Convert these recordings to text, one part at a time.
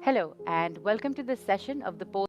Hello, and welcome to this session of the post.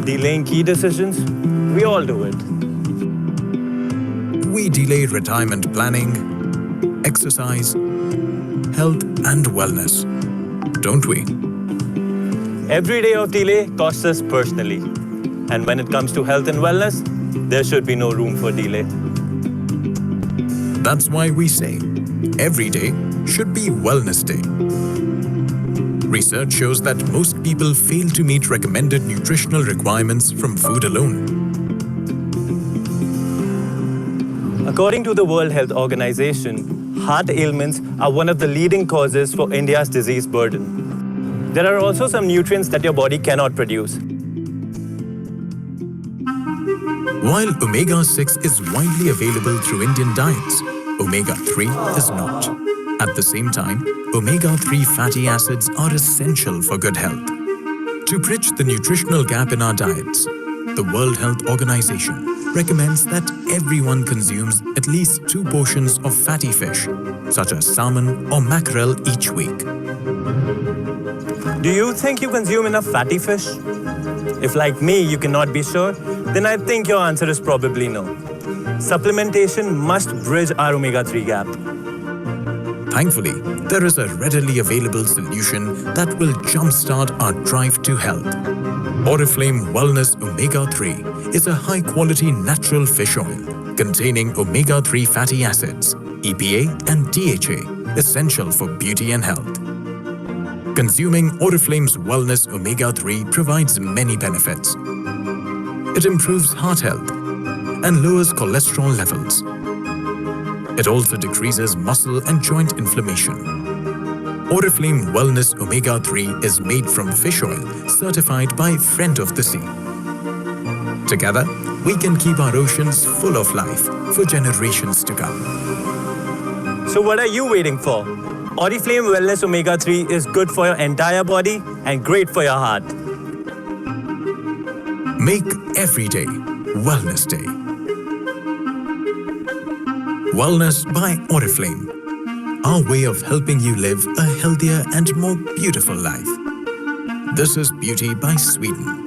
Delaying key decisions? We all do it. We delay retirement planning, exercise, health, and wellness, don't we? Every day of delay costs us personally. And when it comes to health and wellness, there should be no room for delay. That's why we say every day should be Wellness Day. Research shows that most people fail to meet recommended nutritional requirements from food alone. According to the World Health Organization, heart ailments are one of the leading causes for India's disease burden. There are also some nutrients that your body cannot produce. While omega-6 is widely available through Indian diets, omega-3 is not. At the same time, omega-3 fatty acids are essential for good health. To bridge the nutritional gap in our diets, the World Health Organization recommends that everyone consumes at least 2 portions of fatty fish, such as salmon or mackerel each week. Do you think you consume enough fatty fish? If like me, you cannot be sure, then I think your answer is probably no. Supplementation must bridge our omega-3 gap. Thankfully, there is a readily available solution that will jumpstart our drive to health. Oriflame Wellness Omega-3 is a high-quality natural fish oil containing omega-3 fatty acids, EPA and DHA, essential for beauty and health. Consuming Oriflame's Wellness Omega-3 provides many benefits. It improves heart health and lowers cholesterol levels. It also decreases muscle and joint inflammation. Oriflame Wellness Omega-3 is made from fish oil certified by Friend of the Sea. Together, we can keep our oceans full of life for generations to come. So what are you waiting for? Oriflame Wellness Omega-3 is good for your entire body and great for your heart. Make every day Wellness Day. Wellness by Oriflame. Our way of helping you live a healthier and more beautiful life. This is Beauty by Sweden.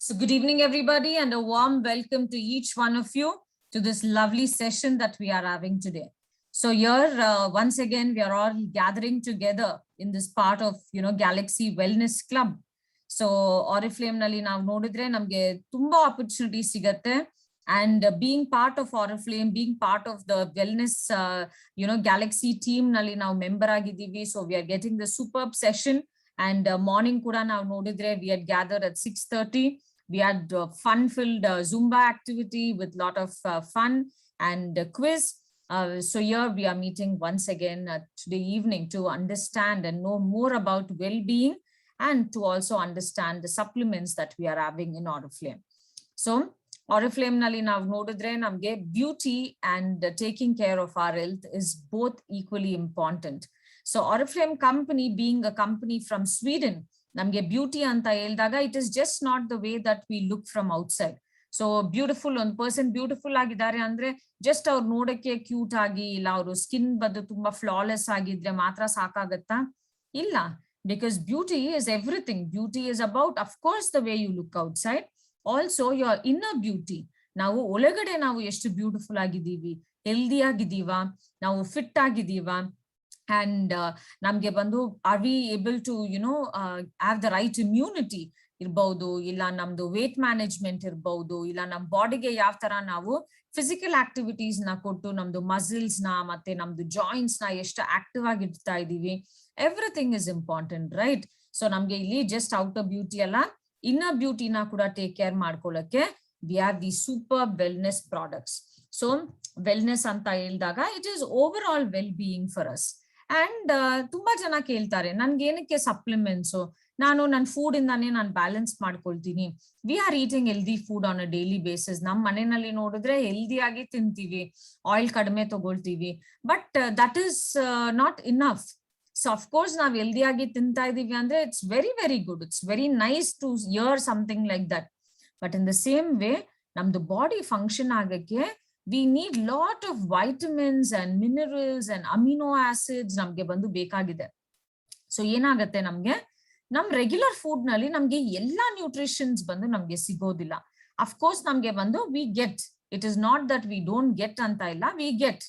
So good evening, everybody, and a warm welcome to each one of you to this lovely session that we are having today. So here, once again, we are all gathering together in this part of, Galaxy Wellness Club. So Oriflame nalli ನಾವು ನೋಡಿದ್ರೆ ನಮಗೆ ತುಂಬಾ opportunities ಸಿಗತ್ತೆ. And being part of Oriflame, being part of the wellness, Galaxy team nalli now member ಆಗಿದ್ದೀವಿ. So we are getting the superb session. And morning ಕೂಡ ನಾವು ನೋಡಿದ್ರೆ we had gathered at 6:30. We had fun-filled Zumba activity with lot of fun and quiz. So here we are meeting once again today evening to understand and know more about well-being and to also understand the supplements that we are having in Oriflame. So Oriflame nalli ನಾವು ನೋಡಿದ್ರೆ ನಮಗೆ beauty and taking care of our health is both equally important. So Oriflame company being a company from Sweden, ನಮಗೆ beauty ಅಂತ ಹೇಳಿದಾಗ it is just not the way that we look from outside. So beautiful, ಒಂದು person beautiful ಆಗಿದ್ದಾರೆ ಅಂದ್ರೆ just ಅವ್ರು ನೋಡಕ್ಕೆ cute ಆಗಿ ಇಲ್ಲ ಅವರು ಸ್ಕಿನ್ ಬಂದು ತುಂಬಾ ಫ್ಲಾಲೆಸ್ ಆಗಿದ್ರೆ ಮಾತ್ರ ಸಾಕಾಗತ್ತಾ? ಇಲ್ಲ, because beauty is everything. Beauty is about, of course, the way you look outside, also your inner beauty. ನಾವು ಒಳಗಡೆ ನಾವು ಎಷ್ಟು ಬ್ಯೂಟಿಫುಲ್ ಆಗಿದ್ದೀವಿ, ಹೆಲ್ದಿ ಆಗಿದ್ದೀವಾ, ನಾವು ಫಿಟ್ ಆಗಿದ್ದೀವಾ, and ನಮ್ಗೆ ಬಂದು are we able to have the right immunity ಇರ್ಬಹುದು, ಇಲ್ಲ ನಮ್ದು ವೇಟ್ ಮ್ಯಾನೇಜ್ಮೆಂಟ್ ಇರ್ಬಹುದು, ಇಲ್ಲ ನಮ್ ಬಾಡಿಗೆ ಯಾವ ತರ ನಾವು ಫಿಸಿಕಲ್ ಆಕ್ಟಿವಿಟೀಸ್ ನ ಕೊಟ್ಟು ನಮ್ದು ಮಸಿಲ್ಸ್ ನ ಮತ್ತೆ ನಮ್ದು ಜಾಯಿಂಟ್ಸ್ ನ ಎಷ್ಟು ಆಕ್ಟಿವ್ ಆಗಿ ಇಡ್ತಾ ಇದೀವಿ. Everything is important, right? So ನಮ್ಗೆ ಇಲ್ಲಿ ಜಸ್ಟ್ ಔಟರ್ ಬ್ಯೂಟಿ ಅಲ್ಲ, ಇನ್ನರ್ ಬ್ಯೂಟಿನ ಕೂಡ ಟೇಕ್ ಕೇರ್ ಮಾಡ್ಕೊಳ್ಳಕ್ಕೆ we have these super wellness products. So wellness ಅಂತ ಹೇಳಿದಾಗ it is overall well-being for us. And ತುಂಬಾ ಜನ ಕೇಳ್ತಾರೆ ನನ್ಗೆ ಏನಕ್ಕೆ ಸಪ್ಲಿಮೆಂಟ್ಸ್, ನಾನು ನನ್ನ ಫುಡ್ ಇಂದಾನೇ ನಾನು ಬ್ಯಾಲೆನ್ಸ್ ಮಾಡ್ಕೊಳ್ತೀನಿ. We are eating healthy food on a daily basis. ನಮ್ಮ ಮನೆಯಲ್ಲಿ ನೋಡಿದ್ರೆ ಹೆಲ್ದಿ ಆಗಿ ತಿಂತೀವಿ, ಆಯಿಲ್ ಕಡಿಮೆ ತಗೊಳ್ತೀವಿ, but that is not enough. So of course ನಾವು ಹೆಲ್ದಿ ಆಗಿ ತಿಂತಾ ಇದೀವಿ ಅಂದ್ರೆ it's very very good, it's very nice to hear something like that. But in the same way ನಮ್ದು ಬಾಡಿ ಫಂಕ್ಷನ್ ಆಗಕ್ಕೆ we need lot of vitamins and minerals and amino acids ನಮ್ಗೆ ಬಂದು ಬೇಕಾಗಿದೆ. ಸೊ ಏನಾಗತ್ತೆ, ನಮ್ಗೆ ನಮ್ ರೆಗ್ಯುಲರ್ ಫುಡ್ ನಲ್ಲಿ ನಮ್ಗೆ ಎಲ್ಲಾ ನ್ಯೂಟ್ರಿಷನ್ಸ್ ಬಂದು ನಮ್ಗೆ ಸಿಗೋದಿಲ್ಲ. ಅಫ್ಕೋರ್ಸ್ ನಮ್ಗೆ ಬಂದು we get, it is not that we don't get ಅಂತ ಇಲ್ಲ, we get,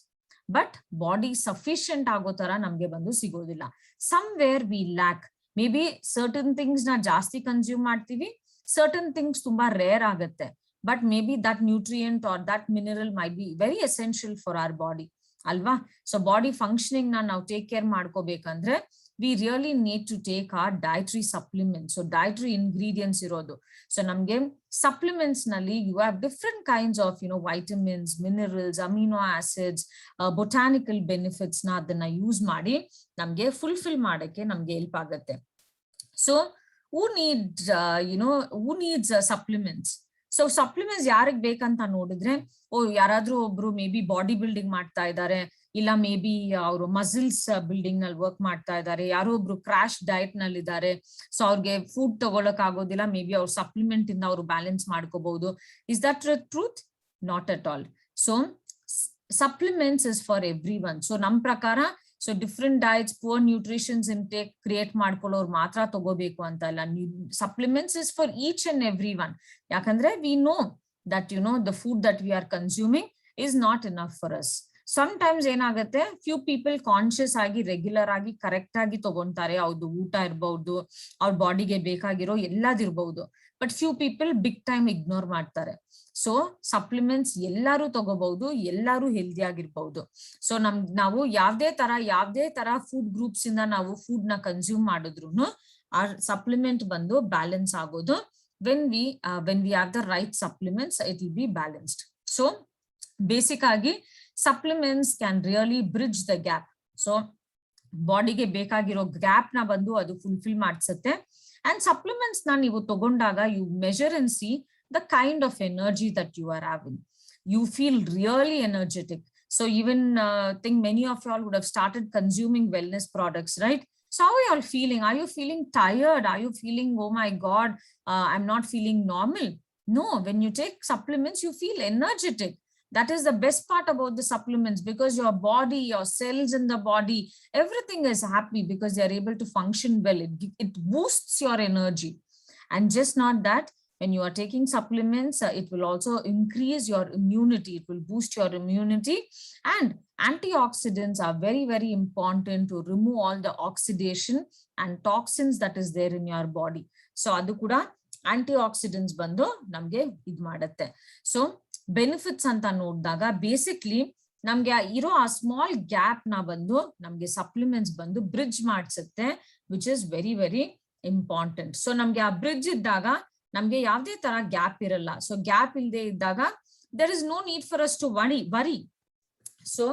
but body sufficient ಆಗೋ ತರ ನಮ್ಗೆ ಬಂದು ಸಿಗೋದಿಲ್ಲ. Somewhere V lac. May be certain things ನ ಜಾಸ್ತಿ ಕನ್ಸ್ಯೂಮ್ ಮಾಡ್ತೀವಿ, ಸರ್ಟನ್ ಥಿಂಗ್ಸ್ ತುಂಬಾ ರೇರ್ ಆಗತ್ತೆ, but maybe that nutrient or that mineral might be very essential for our body, alva? So body functioning na now take care ಮಾಡ್ಕೋಬೇಕಂದ್ರೆ we really need to take our dietary supplements. So dietary ingredients irodu. So namge supplements nalli you have different kinds of vitamins, minerals, amino acids, botanical benefits na adana use ಮಾಡಿ ನಮ್ಗೆ fulfill ಮಾಡಕ್ಕೆ ನಮ್ಗೆ help ಆಗುತ್ತೆ. So who needs supplements? So supplements ಯಾರಿಗ್ ಬೇಕಂತ ನೋಡಿದ್ರೆ, ಯಾರಾದ್ರೂ ಒಬ್ರು ಮೇ ಬಿ ಬಾಡಿ ಬಿಲ್ಡಿಂಗ್ ಮಾಡ್ತಾ ಇದ್ದಾರೆ, ಇಲ್ಲ ಮೇ ಬಿ ಅವರು ಮಸಿಲ್ಸ್ ಬಿಲ್ಡಿಂಗ್ ನಲ್ಲಿ ವರ್ಕ್ ಮಾಡ್ತಾ ಇದ್ದಾರೆ, ಯಾರೋ ಒಬ್ರು ಕ್ರಾಶ್ ಡಯಟ್ ನಲ್ಲಿ ಇದ್ದಾರೆ, ಸೊ ಅವ್ರಿಗೆ ಫುಡ್ ತಗೊಳಕ್ ಆಗೋದಿಲ್ಲ, ಮೇ ಬಿ ಅವ್ರ ಸಪ್ಲಿಮೆಂಟ್ ಇಂದ ಅವರು ಬ್ಯಾಲೆನ್ಸ್ ಮಾಡ್ಕೋಬಹುದು. Is that truth? Not at all. So supplements is for everyone. So ನಮ್ ಪ್ರಕಾರ so different diets, poor nutritions intake create ಮಾಡ್ಕೊಳ್ಳೋರು ಮಾತ್ರ ತಗೋಬೇಕು ಅಂತ ಇಲ್ಲ. Supplements is for each and everyone. ಯಾಕಂದ್ರೆ we know that the food that we are consuming is not enough for us. Sometimes ಏನಾಗುತ್ತೆ, few people conscious ಆಗಿ regular ಆಗಿ correct ಆಗಿ ತಗೊಂತಾರೆ, ಅವ್ರದ್ದು ಊಟ ಇರ್ಬಹುದು, ಅವ್ರ ಬಾಡಿಗೆ ಬೇಕಾಗಿರೋ ಎಲ್ಲದಿರ್ಬಹುದು, but few people big time ignore ಮಾಡ್ತಾರೆ. ಸೊ ಸಪ್ಲಿಮೆಂಟ್ಸ್ ಎಲ್ಲಾರು ತಗೋಬಹುದು, ಎಲ್ಲಾರು ಹೆಲ್ದಿ ಆಗಿರ್ಬಹುದು. ಸೊ ನಾವು ಯಾವ್ದೇ ತರ ಫುಡ್ ಗ್ರೂಪ್ಸ್ ಇಂದ ನಾವು ಫುಡ್ ನ ಕನ್ಸ್ಯೂಮ್ ಮಾಡಿದ್ರು ಆ ಸಪ್ಲಿಮೆಂಟ್ ಬಂದು ಬ್ಯಾಲೆನ್ಸ್ ಆಗೋದು. when we have the right supplements, it will be balanced. So basic ಆಗಿ supplements can really bridge the gap. So ಬಾಡಿಗೆ ಬೇಕಾಗಿರೋ ಗ್ಯಾಪ್ ನ ಬಂದು ಅದು ಫುಲ್ಫಿಲ್ ಮಾಡಿಸುತ್ತೆ. ಅಂಡ್ ಸಪ್ಲಿಮೆಂಟ್ಸ್ ನ ನೀವು ತಗೊಂಡಾಗ you measure and see the kind of energy that you are having. You feel really energetic. So even think many of you all would have started consuming wellness products, right? So how are you all feeling? Are you feeling tired? Are you feeling, oh my God, I'm not feeling normal? No, when you take supplements, you feel energetic. That is the best part about the supplements, because your body, your cells in the body, everything is happy because they are able to function well. It boosts your energy. And just not that, when you are taking supplements, it will also increase your immunity. It will boost your immunity. And antioxidants are very, very important to remove all the oxidation and toxins that is there in your body. So adu kuda antioxidants bandu namge id madutte. So benefits ಅಂತ ನೋಡಿದಾಗ basically ನಮ್ಗೆ ಇರೋ ಆ small gap ನ ಬಂದು ನಮ್ಗೆ supplements ಬಂದು bridge ಮಾಡಿಸುತ್ತೆ, which is very very important. So ನಮ್ಗೆ ಆ ಬ್ರಿಡ್ಜ್ ಇದ್ದಾಗ ನಮ್ಗೆ ಯಾವ್ದೇ ತರ ಗ್ಯಾಪ್ ಇರಲ್ಲ. ಸೊ ಗ್ಯಾಪ್ ಇಲ್ಲದೆ ಇದ್ದಾಗ there is no need for us to worry. So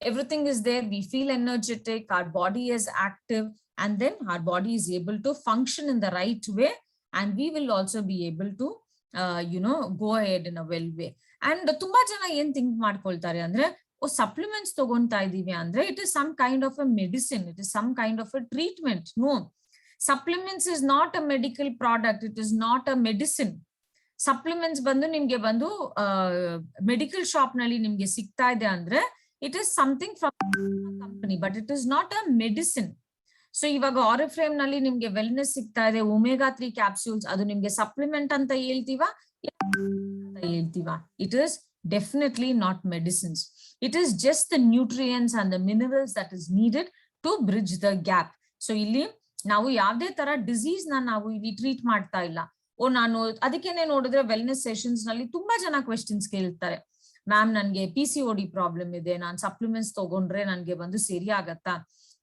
everything is there, we feel energetic, our body is active, and then our body is able to function in the right way, and we will also be able to go ahead in a well way. And ತುಂಬಾ ಜನ ಏನ್ think ಮಾಡ್ಕೊಳ್ತಾರೆ ಅಂದ್ರೆ, supplements ತಗೊಂತಾ ಇದೀವಿ ಅಂದ್ರೆ it is some kind of a medicine, it is some kind of a treatment. No, supplements is not a medical product, it is not a medicine. Supplements ಬಂದು ನಿಮ್ಗೆ ಬಂದು ಮೆಡಿಕಲ್ ಶಾಪ್ ನಲ್ಲಿ ನಿಮ್ಗೆ ಸಿಗ್ತಾ ಇದೆ ಅಂದ್ರೆ it is something from company, but it is not a medicine. So ಇವಾಗ ಆರಿಫ್ಲೇಮ್ ನಲ್ಲಿ ನಿಮ್ಗೆ ವೆಲ್ನೆಸ್ ಸಿಗ್ತಾ ಇದೆ, ಒಮೆಗಾ 3 ಕ್ಯಾಪ್ಸೂಲ್ಸ್, ಅದು ನಿಮ್ಗೆ ಸಪ್ಲಿಮೆಂಟ್ ಅಂತ ಹೇಳ್ತೀವಾ? It is definitely not medicines. It is just the nutrients and the minerals that is needed to bridge the gap. So ಇಲ್ಲಿ ನಾವು ಯಾವ್ದೇ ತರ ಡಿಸೀಸ್ ನಾವು ಇಲ್ಲಿ ಟ್ರೀಟ್ ಮಾಡ್ತಾ ಇಲ್ಲ. ನಾನು ಅದಕ್ಕೇನೆ ನೋಡಿದ್ರೆ ವೆಲ್ನೆಸ್ ಸೆಷನ್ಸ್ ನಲ್ಲಿ ತುಂಬಾ ಜನ ಕ್ವೆಶ್ಚನ್ಸ್ ಕೇಳ್ತಾರೆ, ಮ್ಯಾಮ್ ನನ್ಗೆ PCOD ಪ್ರಾಬ್ಲಮ್ ಇದೆ, ನಾನ್ ಸಪ್ಲಿಮೆಂಟ್ಸ್ ತಗೊಂಡ್ರೆ ನನ್ಗೆ ಬಂದು ಸರಿ ಆಗತ್ತಾ?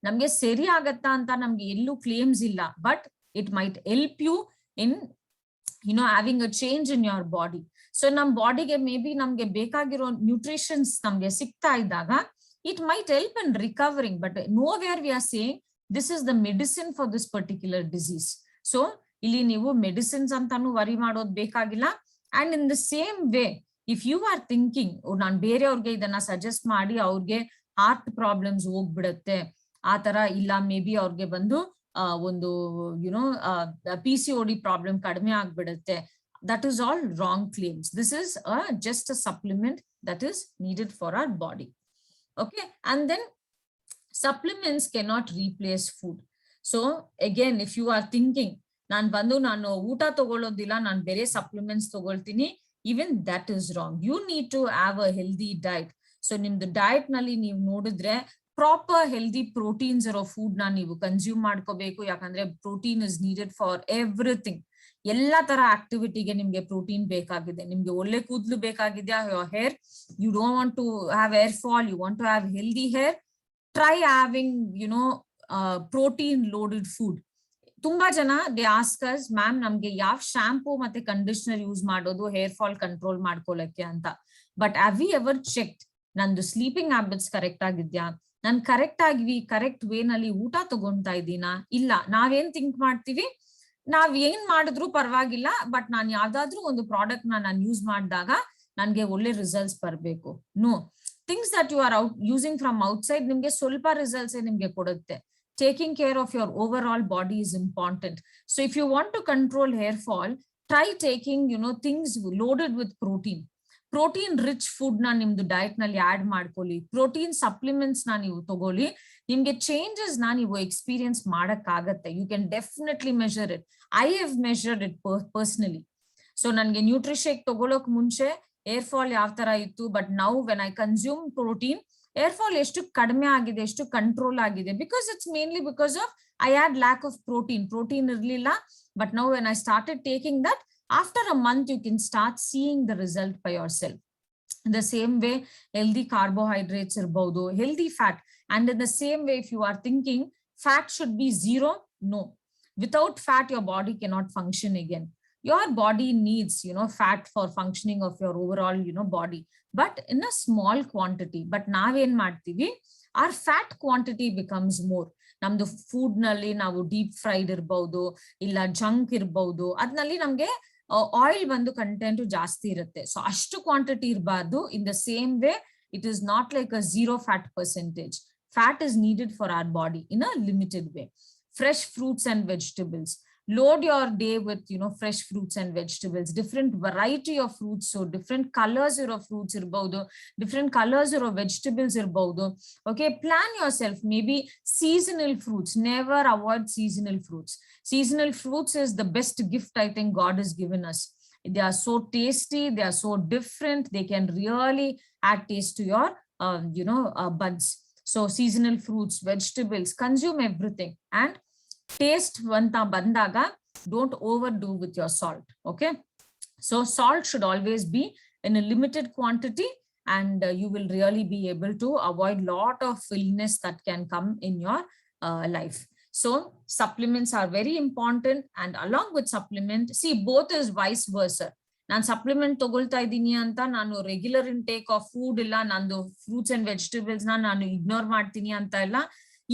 ನಮ್ಗೆ ಸರಿ ಆಗತ್ತಾ ಅಂತ ನಮ್ಗೆ ಎಲ್ಲೂ ಕ್ಲೇಮ್ಸ್ ಇಲ್ಲ, but it might help you in having a change in your body. So ನಮ್ ಬಾಡಿಗೆ ಮೇ ಬಿ ನಮ್ಗೆ ಬೇಕಾಗಿರೋ ನ್ಯೂಟ್ರಿಷನ್ಸ್ ನಮ್ಗೆ ಸಿಗ್ತಾ ಇದ್ದಾಗ it might help in recovering, but nowhere we are saying this is the medicine for this particular disease. So ಇಲ್ಲಿ ನೀವು medicines ಅಂತಾನು ವರಿ ಮಾಡೋದ್ ಬೇಕಾಗಿಲ್ಲ. And in the same way if you are thinking ನಾನ್ ಬೇರೆಯವ್ರಿಗೆ ಇದನ್ನ suggest ಮಾಡಿ ಅವ್ರಿಗೆ ಹಾರ್ಟ್ ಪ್ರಾಬ್ಲಮ್ಸ್ ಹೋಗ್ಬಿಡತ್ತೆ ಆ ತರ, ಇಲ್ಲ ಮೇ ಬಿ ಅವ್ರಿಗೆ ಬಂದು ಒಂದು PCOD ಪ್ರಾಬ್ಲಮ್ ಕಡಿಮೆ ಆಗ್ಬಿಡುತ್ತೆ, that is all wrong claims. This is just a supplement that is needed for our body. Okay, and then supplements cannot replace food. So again, if you are thinking ನಾನು ಊಟ ತಗೊಳ್ಳೋದಿಲ್ಲ, ನಾನು ಬೇರೆ supplements ತಗೊಳ್ತೀನಿ, even that is wrong. You need to have a healthy diet. So ನಿಮ್ದು diet ನಲ್ಲಿ ನೀವು ನೋಡಿದ್ರೆ ಪ್ರಾಪರ್ ಹೆಲ್ದಿ ಪ್ರೋಟೀನ್ಸ್ ಇರೋ ಫುಡ್ ನ ನೀವು ಕನ್ಸ್ಯೂಮ್ ಮಾಡ್ಕೋಬೇಕು. ಯಾಕಂದ್ರೆ protein is needed for everything. ಎಲ್ಲಾ ತರ ಆಕ್ಟಿವಿಟಿಗೆ ನಿಮ್ಗೆ ಪ್ರೋಟೀನ್ ಬೇಕಾಗಿದೆ. ನಿಮ್ಗೆ ಒಳ್ಳೆ ಕೂದಲು ಬೇಕಾಗಿದ್ಯಾ, your hair, you don't want to have hair fall, you want to have healthy hair, try having protein loaded food. ತುಂಬಾ ಜನ ದೇ ಆಸ್ಕ್ ಅಸ್, ಮ್ಯಾಮ್ ನಮ್ಗೆ ಯಾವ ಶಾಂಪೂ ಮತ್ತೆ ಕಂಡೀಷನರ್ ಯೂಸ್ ಮಾಡೋದು ಹೇರ್ ಫಾಲ್ ಕಂಟ್ರೋಲ್ ಮಾಡ್ಕೊಳಕ್ಕೆ ಅಂತ. But have we ever checked ನಂದು sleeping habits correct ಆಗಿದ್ಯಾ, ನಾನು ಕರೆಕ್ಟ್ ಆಗಿ ಕರೆಕ್ಟ್ ವೇ ನಲ್ಲಿ ಊಟ ತಗೊಂತಾ ಇದ್ದೀನಾ? ಇಲ್ಲ, ನಾವೇನ್ ಥಿಂಕ್ ಮಾಡ್ತೀವಿ, ನಾವ್ ಏನ್ ಮಾಡಿದ್ರು ಪರವಾಗಿಲ್ಲ, ಬಟ್ ನಾನು ಯಾವ್ದಾದ್ರು ಒಂದು ಪ್ರಾಡಕ್ಟ್ ನಾನು ಯೂಸ್ ಮಾಡಿದಾಗ ನನ್ಗೆ ಒಳ್ಳೆ ರಿಸಲ್ಟ್ಸ್ ಬರ್ಬೇಕು. No, things that you are using from outside ನಿಮ್ಗೆ ಸ್ವಲ್ಪ ರಿಸಲ್ಟ್ಸ್ ನಿಮ್ಗೆ ಕೊಡುತ್ತೆ. Taking care of your overall body is important. So if you want to control hair fall, try taking things loaded with protein. Protein rich food na nimdu diet ನಲ್ಲಿ add ಮಾಡ್ಕೊಳ್ಳಿ. protein supplements na ನೀವು ತಗೊಳ್ಳಿ. ನಿಮ್ಗೆ changes na ನೀವು experience ಮಾಡಕ್ಕಾಗತ್ತೆ. You can definitely measure it. I have measured it personally. So ನನ್ಗೆ Nutrishake ತಗೊಳ್ಳೋಕ್ ಮುಂಚೆ hair fall ಯಾವ ತರ ಇತ್ತು, but now when I consume protein, hair fall ಎಷ್ಟು ಕಡಿಮೆ ಆಗಿದೆ, ಎಷ್ಟು ಕಂಟ್ರೋಲ್ ಆಗಿದೆ. Because it's mainly because of I had lack of protein ಇರ್ಲಿಲ್ಲ. But now when I started taking that, after a month you can start seeing the result by yourself. In the same way, healthy carbohydrates irಬಹುದು, healthy fat. And in the same way, if you are thinking fat should be zero, no. Without fat, your body cannot function again. Your body needs, fat for functioning of your overall, body, but in a small quantity. But naven ಮಾಡ್ತೀವಿ, our fat quantity becomes more. ನಮ್ದು food ನಲ್ಲಿ ನಾವು deep fried ಇರ್ಬಹುದು, ಇಲ್ಲ junk ಇರ್ಬಹುದು, ಅದ್ನಲ್ಲಿ ನಮ್ಗೆ oil ಬಂದು content ಜಾಸ್ತಿ ಇರುತ್ತೆ. ಸೊ ಅಷ್ಟು ಕ್ವಾಂಟಿಟಿ ಇರಬಾರ್ದು. ಇನ್ the same way, it is not like a zero fat percentage. Fat is needed for our body in a limited way. Fresh fruits and vegetables. Load your day with fresh fruits and vegetables, different variety of fruits. So different colors of fruits irಬಹುದು, different colors of vegetables irಬಹುದು. Okay, plan yourself. Maybe seasonal fruits, never avoid seasonal fruits. Seasonal fruits is the best gift I think God has given us. They are so tasty, they are so different, they can really add taste to your buds. So seasonal fruits, vegetables, consume everything. And taste vanta bandaga, don't overdo with your salt. Okay, so salt should always be in a limited quantity, and you will really be able to avoid lot of illness that can come in your life. So supplements are very important, and along with supplement, see, both is vice versa. ನಾನು supplement ತಗೊಳ್ತಾ ಇದ್ದೀನಿ ಅಂತ ನಾನು regular intake of food ಇಲ್ಲ, ನಂದು fruits and vegetables ನಾನು ignore ಮಾಡ್ತೀನಿ ಅಂತ ಇಲ್ಲ,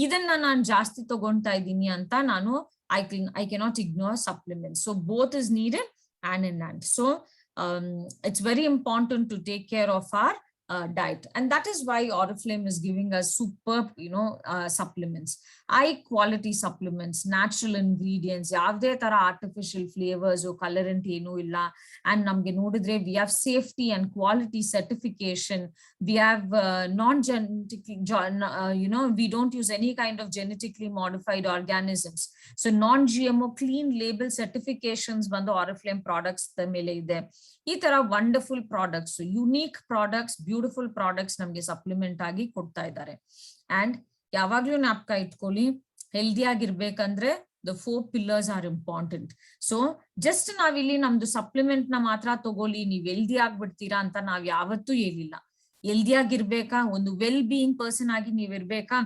ಇದನ್ನ ನಾನು ಜಾಸ್ತಿ ತಗೊಳ್ತಾ ಇದ್ದೀನಿ ಅಂತ ನಾನು I cannot ignore supplements. So both is needed hand in hand. So it's very important to take care of our diet, and that is why Oriflame is giving us superb, supplements, high quality supplements, natural ingredients, yavde tara artificial flavors or colorant enu illa, and namge nodidre we have safety and quality certification. We have non-genetically, we don't use any kind of genetically modified organisms. So non-GMO clean label certifications bandu Oriflame products mele ide. ಈ ತರ wonderful products, unique products, beautiful products ನಮ್ಗೆ supplement ಆಗಿ ಕೊಡ್ತಾ ಇದ್ದಾರೆ. And ಯಾವಾಗ್ಲೂ ಜ್ಞಾಪಕ ಇಟ್ಕೊಳ್ಳಿ, healthy ಆಗಿರ್ಬೇಕಂದ್ರೆ the 4 pillars are important. So just ನಾವಿಲ್ಲಿ ನಮ್ದು ಸಪ್ಲಿಮೆಂಟ್ ನ ಮಾತ್ರ ತಗೊಳ್ಳಿ, ನೀವ್ ಹೆಲ್ದಿ ಆಗ್ಬಿಡ್ತೀರಾ ಅಂತ ನಾವ್ ಯಾವತ್ತೂ ಹೇಳಿಲ್ಲ. ಹೆಲ್ದಿ ಆಗಿರ್ಬೇಕಾ, ಒಂದು ವೆಲ್ ಬೀಯಿಂಗ್ ಪರ್ಸನ್ ಆಗಿ ನೀವ್ ಇರ್ಬೇಕಾ,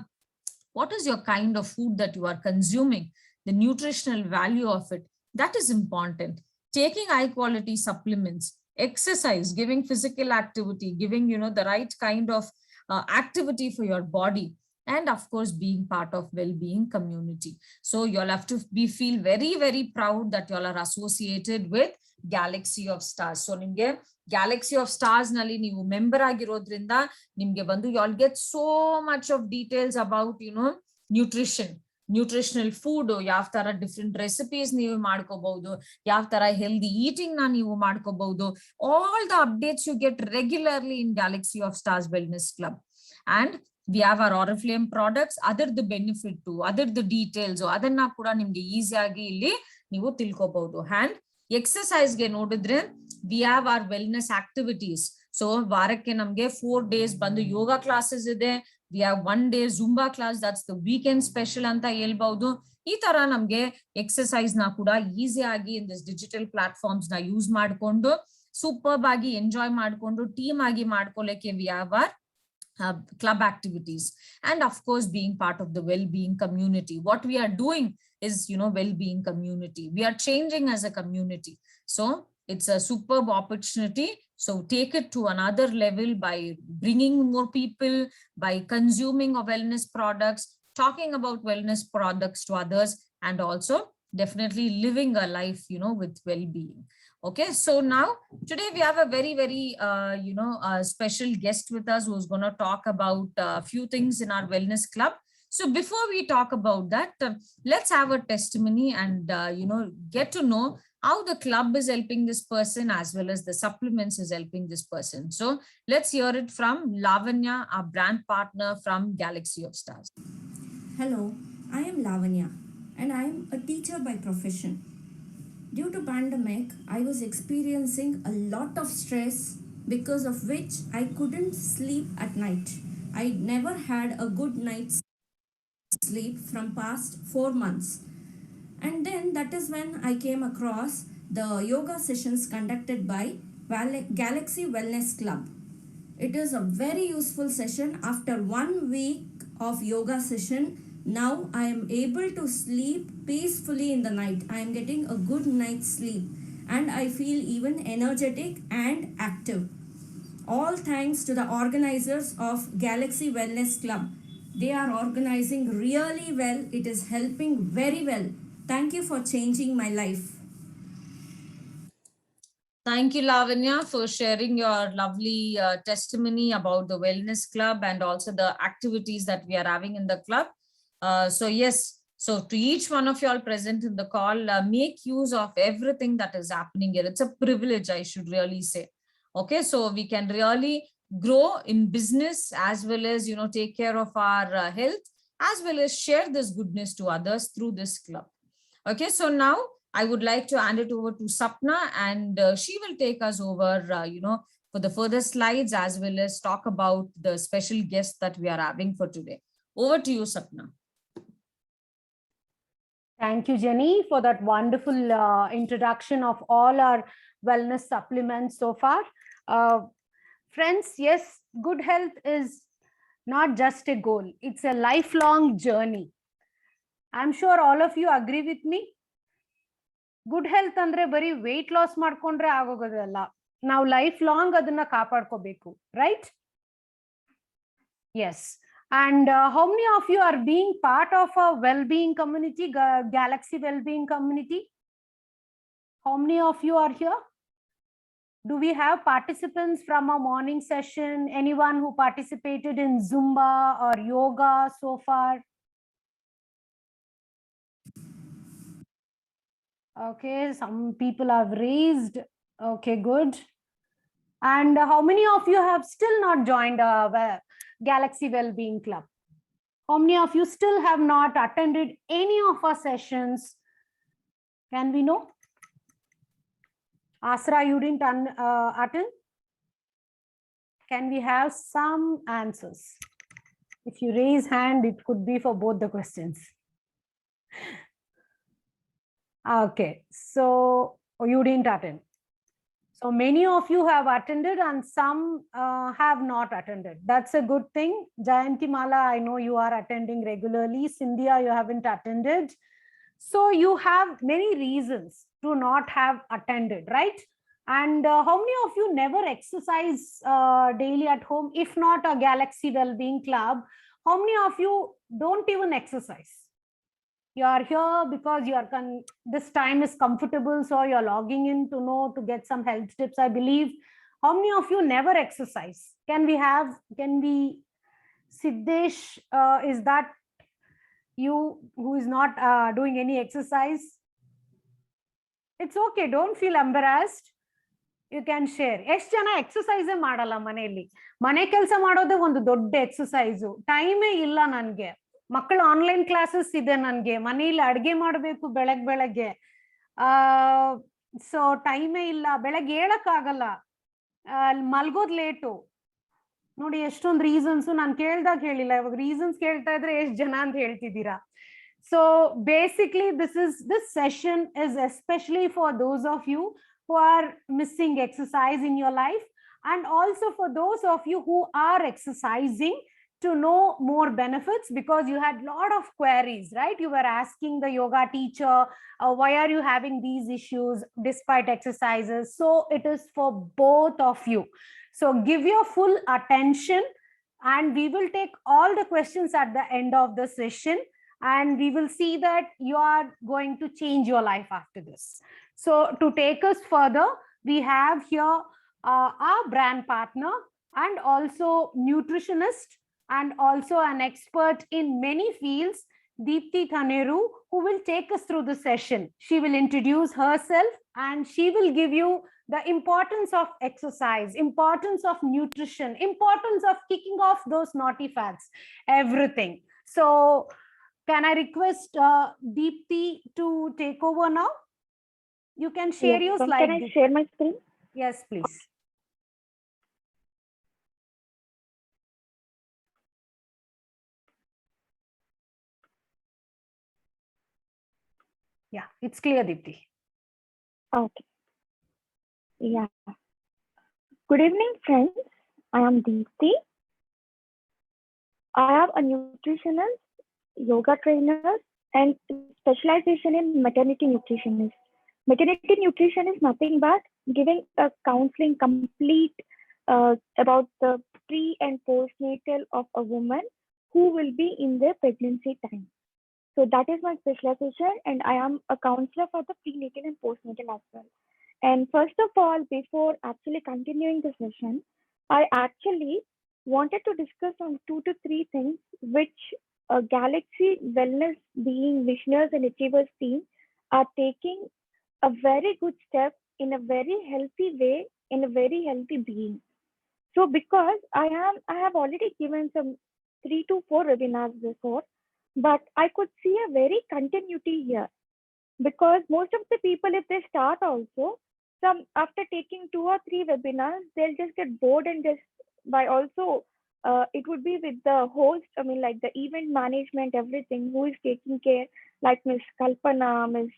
what is your kind of food that you are consuming, the nutritional value of it, that is important. Taking high quality supplements, exercise, giving physical activity, giving, the right kind of activity for your body, and of course being part of well-being community. So you'll have to feel very, very proud that you all are associated with Galaxy of Stars. So nimge Galaxy of Stars nalli neevu member agirodrinda nimge bandu you all get so much of details about, nutrition, nutritional food, ಯಾವ ತರ different recipes ನೀವು ಮಾಡ್ಕೋಬಹುದು, ಯಾವ ತರ healthy eating ನ ನೀವು ಮಾಡ್ಕೋಬಹುದು. All the updates you get regularly in Galaxy of Stars Wellness Club. And we have our Oriflame products, ಅದರದ್ದು ಬೆನಿಫಿಟ್, ಅದರದ್ದು ಡೀಟೇಲ್ಸ್, ಅದನ್ನ ಕೂಡ ನಿಮ್ಗೆ ಈಸಿಯಾಗಿ ಇಲ್ಲಿ ನೀವು ತಿಳ್ಕೋಬಹುದು. ಅಂಡ್ ಎಕ್ಸರ್ಸೈಸ್ ಗೆ ನೋಡಿದ್ರೆ V have hour wellness activities. So ವಾರಕ್ಕೆ ನಮ್ಗೆ 4 days ಬಂದು ಯೋಗ ಕ್ಲಾಸಸ್ ಇದೆ. We have 1 day Zumba class, that's the weekend special anta helbaudu. ಈ ತರ ನಮ್ಗೆ ಎಕ್ಸರ್ಸೈಸ್ ನ ಕೂಡ ಈಸಿ ಆಗಿ ಇನ್ ದಿಸ್ ಡಿಜಿಟಲ್ ಪ್ಲಾಟ್ಫಾರ್ಮ್ಸ್ ನ ಯೂಸ್ ಮಾಡ್ಕೊಂಡು ಸೂಪರ್ಬ್ ಆಗಿ ಎಂಜಾಯ್ ಮಾಡ್ಕೊಂಡು ಟೀಮ್ ಆಗಿ ಮಾಡ್ಕೊಳ್ಳಕ್ಕೆ we have our club activities, and of course being part of the well-being community. What we are doing is, well-being community. We are changing as a community. So it's a superb opportunity. So take it to another level by bringing more people, by consuming of wellness products, talking about wellness products to others, and also definitely living a life, with well-being. Okay, so now today we have a very, very, special guest with us who's going to talk about a few things in our wellness club. So before we talk about that, let's have a testimony and, get to know how the club is helping this person as well as the supplements is helping this person. So let's hear it from Lavanya, our brand partner from Galaxy of Stars. Hello, I am Lavanya and I am a teacher by profession. Due to pandemic, I was experiencing a lot of stress, because of which I couldn't sleep at night. I never had a good night's sleep from past 4 months. And then that is when I came across the yoga sessions conducted by Galaxy Wellness Club. It is a very useful session. After 1 week of yoga session, now I am able to sleep peacefully in the night. I am getting a good night's sleep and I feel even energetic and active. All thanks to the organizers of Galaxy Wellness Club. They are organizing really well. It is helping very well. Thank you for changing my life. Thank you, Lavanya, for sharing your lovely testimony about the wellness club and also the activities that we are having in the club. So yes, so to each one of you all present in the call, make use of everything that is happening here. It's a privilege, I should really say. Okay, so we can really grow in business as well as, take care of our health, as well as share this goodness to others through this club. Okay, so now I would like to hand it over to Sapna, and she will take us over, for the further slides, as well as talk about the special guest that we are having for today. Over to you, Sapna. Thank you, Jenny, for that wonderful introduction of all our wellness supplements so far. Friends, yes, good health is not just a goal, it's a lifelong journey. I'm sure all of you agree with me. Good health andre bari weight loss ಮಾಡ್ಕೊಂಡ್ರೆ ಆಗೋಗೋದಲ್ಲ, ನಾವು life long ಅದನ್ನ ಕಾಪಾಡ್ಕೋಬೇಕು, right? Yes. And how many of you are being part of a well-being community, Galaxy well-being community? How many of you are here? Do we have participants from a morning session? Anyone who participated in Zumba or yoga so far? Okay, some people have raised. Okay, good. And how many of you have still not joined Galaxy Wellbeing Club? How many of you still have not attended any of our sessions? Can we know? Asra, you didn't attend? Can we have some answers? If you raise hand, it could be for both the questions. Okay, so you didn't attend. So many of you have attended and some have not attended. That's a good thing. Jayanti Mala, I know you are attending regularly. Cynthia, you haven't attended. So you have many reasons to not have attended, right? And how many of you never exercise daily at home? If not a Galaxy Wellbeing Club, how many of you don't even exercise? You are here because you are this time is comfortable, so you're logging in to know, to get some health tips, I believe. How many of you never exercise? Can we Siddesh, is that you who is not doing any exercise? It's okay, don't feel embarrassed. You can share. ಎಷ್ಟು ಜನ exercise ಮಾಡಲ್ಲ ಮನೆಯಲ್ಲಿ? ಮನೆ ಕೆಲಸ ಮಾಡೋದೇ ಒಂದು ದೊಡ್ಡ exercise. ಟೈಮೇ ಇಲ್ಲ ನನಗೆ, ಮಕ್ಕಳು ಆನ್ಲೈನ್ ಕ್ಲಾಸಸ್ ಇದೆ, ನನಗೆ ಮನೆಯಲ್ಲಿ ಅಡ್ಗೆ ಮಾಡಬೇಕು ಬೆಳಗ್ಗೆ. ಸೊ ಟೈಮೇ ಇಲ್ಲ, ಬೆಳಗ್ಗೆ ಹೇಳಕ್ ಆಗಲ್ಲ, ಮಲ್ಗೋದ್ ಲೇಟು. ನೋಡಿ ಎಷ್ಟೊಂದು ರೀಸನ್ಸ್ ನಾನು ಕೇಳ್ದಾಗ ಹೇಳಿಲ್ಲ, ಇವಾಗ ರೀಸನ್ಸ್ ಕೇಳ್ತಾ ಇದ್ರೆ ಎಷ್ಟು ಜನ ಅಂತ ಹೇಳ್ತಿದ್ದೀರಾ. So basically this session is especially for those of you who are missing exercise in your life, and also for those of you who are exercising to know more benefits, because you had a lot of queries, right? You were asking the yoga teacher, why are you having these issues despite exercises? So it is for both of you. So give your full attention and we will take all the questions at the end of the session, and we will see that you are going to change your life after this. So to take us further, we have here our brand partner and also nutritionist and also an expert in many fields, Deepti Thaneru, who will take us through the session. She will introduce herself and she will give you the importance of exercise, importance of nutrition, importance of kicking off those naughty fats, everything. So can I request Deepti to take over now? You can share your slide. Can I share my screen? Yes, please. Yeah, it's clear, Deepti. Okay. Yeah. Good evening, friends. I am Deepti. I am a nutritionist, yoga trainer, and specialization in maternity nutritionist. Maternity nutrition is nothing but giving a counseling complete about the pre and postnatal of a woman who will be in their pregnancy time. So that is my specialization, and I am a counselor for the prenatal and postnatal as well. And first of all, before actually continuing the session, I actually wanted to discuss on 2 to 3 things which Galaxy Wellness Being Visionaries and Achievers team are taking a very good step in a very healthy way, in a very healthy being. So because I have already given some 3 to 4 webinars before, but I could see a very continuity here, because most of the people, if they start also, some after taking 2 or 3 webinars, they'll just get bored, and just by also it would be with the host, I mean like the event management, everything, who is taking care, like Miss Kalpana, Miss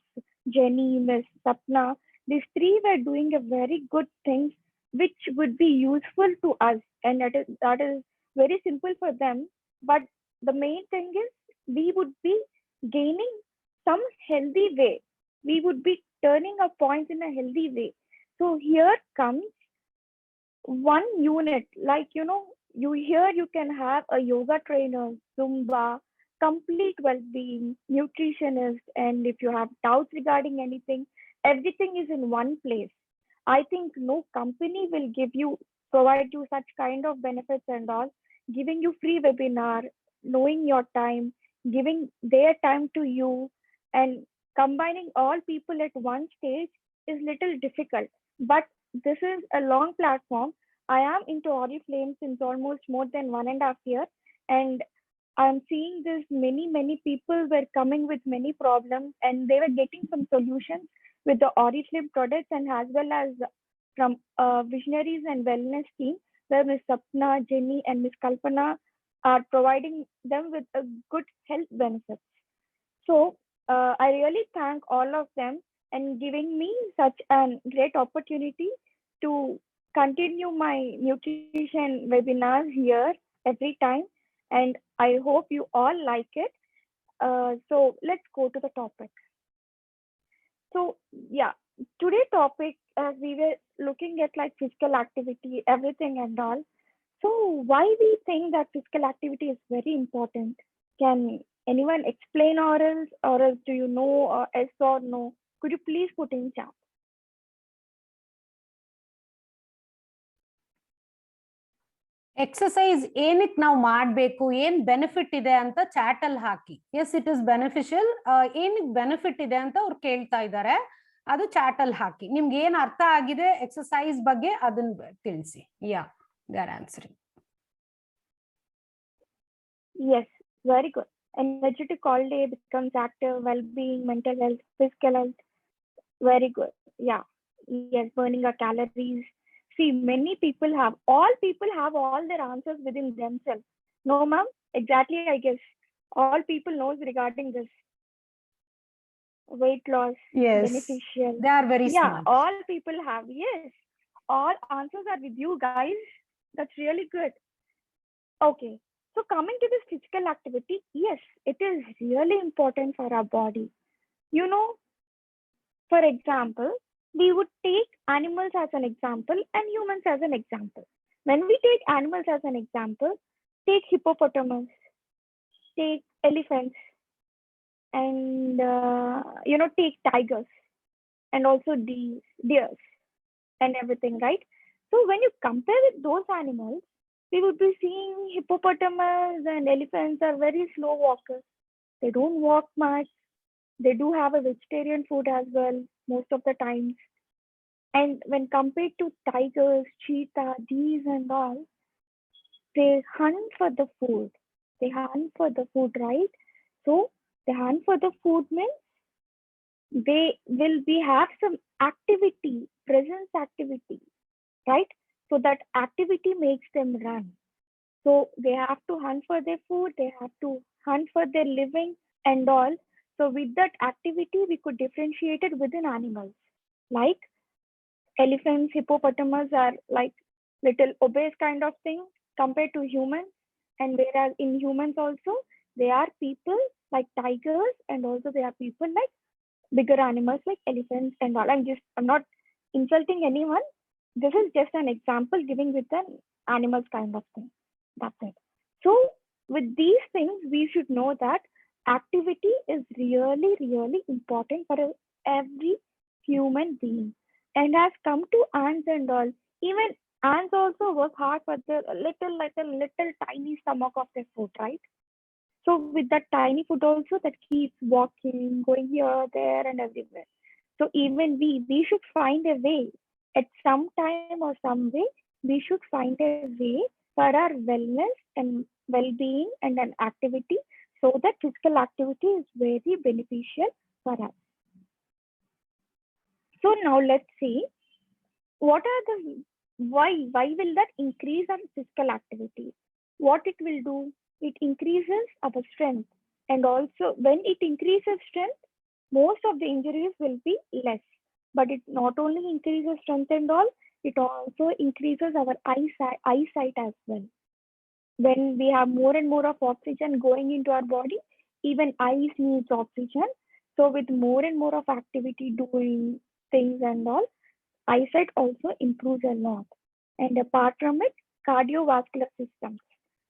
Jenny, Miss Sapna. These 3 were doing a very good things which would be useful to us, and that is very simple for them. But the main thing is we would be gaining some healthy way. We would be turning our points in a healthy way. So here comes one unit, like you can have a yoga trainer, Zumba, complete well-being, nutritionist, and if you have doubts regarding anything, everything is in one place. I think no company will provide you such kind of benefits and all, giving you free webinar, knowing your time, giving their time to you, and combining all people at one stage is little difficult. But this is a long platform. I am into Oriflame since almost more than 1.5 years, and I'm seeing this many people were coming with many problems and they were getting some solutions with the Oriflame products, and as well as from Visionaries and Wellness team, where Ms. Sapna, Jenny, and Ms. Kalpana are providing them with a good health benefits. So I really thank all of them and giving me such a great opportunity to continue my nutrition webinars here every time. And I hope you all like it. So let's go to the topic. So yeah, today's topic, we were looking at like physical activity, everything and all. So why we think that physical activity is very important? Can anyone explain, or else do you know, yes or no? Could you please put in chat? Exercise ಏನಕ್ಕೆ ನಾವು ಮಾಡಬೇಕು, ಏನ್ benefit ಇದೆ ಅಂತ chat ಅಲ್ಲಿ ಹಾಕಿ. Yes, it is beneficial. ಏನಕ್ಕೆ benefit ಇದೆ ಅಂತ ಅವ್ರು ಕೇಳ್ತಾ ಇದ್ದಾರೆ, ಅದು ಚಾಟ್ ಅಲ್ಲಿ ಹಾಕಿ. ನಿಮ್ಗೆ ಏನ್ ಅರ್ಥ ಆಗಿದೆ ಎಕ್ಸಸೈಸ್ ಬಗ್ಗೆ ಅದನ್ನ ತಿಳಿಸಿ. Yeah, they are answering. Yes, very good. Energetic all day becomes active, well-being, mental health, physical health. Very good. Yeah. Yes, burning our calories. See, all people have all their answers within themselves. No, ma'am? Exactly, I guess. All people knows regarding this. Weight loss, Yes, beneficial. they are very Yeah, smart. all people have. Yes. All answers are with you guys. That's really good. Okay. So coming to this physical activity, yes, it is really important for our body. For example, we would take animals as an example and humans as an example. When we take animals as an example, take hippopotamus, take elephants, and take tigers, and also deers and everything, right? So when you compare with those animals, we would be seeing hippopotamus and elephants are very slow walkers. They don't walk much. They do have a vegetarian food as well most of the times. And when compared to tigers, cheetah, these and all, they hunt for the food. Right? So they hunt for the food means they will have some activity, presence activity, right? So that activity makes them run. So they have to hunt for their food, they have to hunt for their living and all. So with that activity, we could differentiate it within animals. Like elephants, hippopotamus are like little obese kind of thing compared to humans. And whereas in humans also, they are people like tigers, and also they are people like bigger animals like elephants and all. I'm not insulting anyone. This is just an example giving with an animals kind of thing. That's it. So with these things, we should know that activity is really, really important for every human being. And has come to ants and all. Even ants also work hard for the little tiny stomach of their food, right? So with that tiny food also, that keeps walking, going here, there, and everywhere. So even we should find a way. At some time or some way, we should find a way for our wellness and well-being and an activity, so that physical activity is very beneficial for us. So now let's see, what are the why will that increase our physical activity? What it will do? It increases our strength, and also when it increases strength, most of the injuries will be less. But it not only increases strength and all, it also increases our eyesight as well. When we have more and more of oxygen going into our body, even eyes needs oxygen. So with more and more of activity doing things and all, eyesight also improves a lot. And apart from it, cardiovascular systems.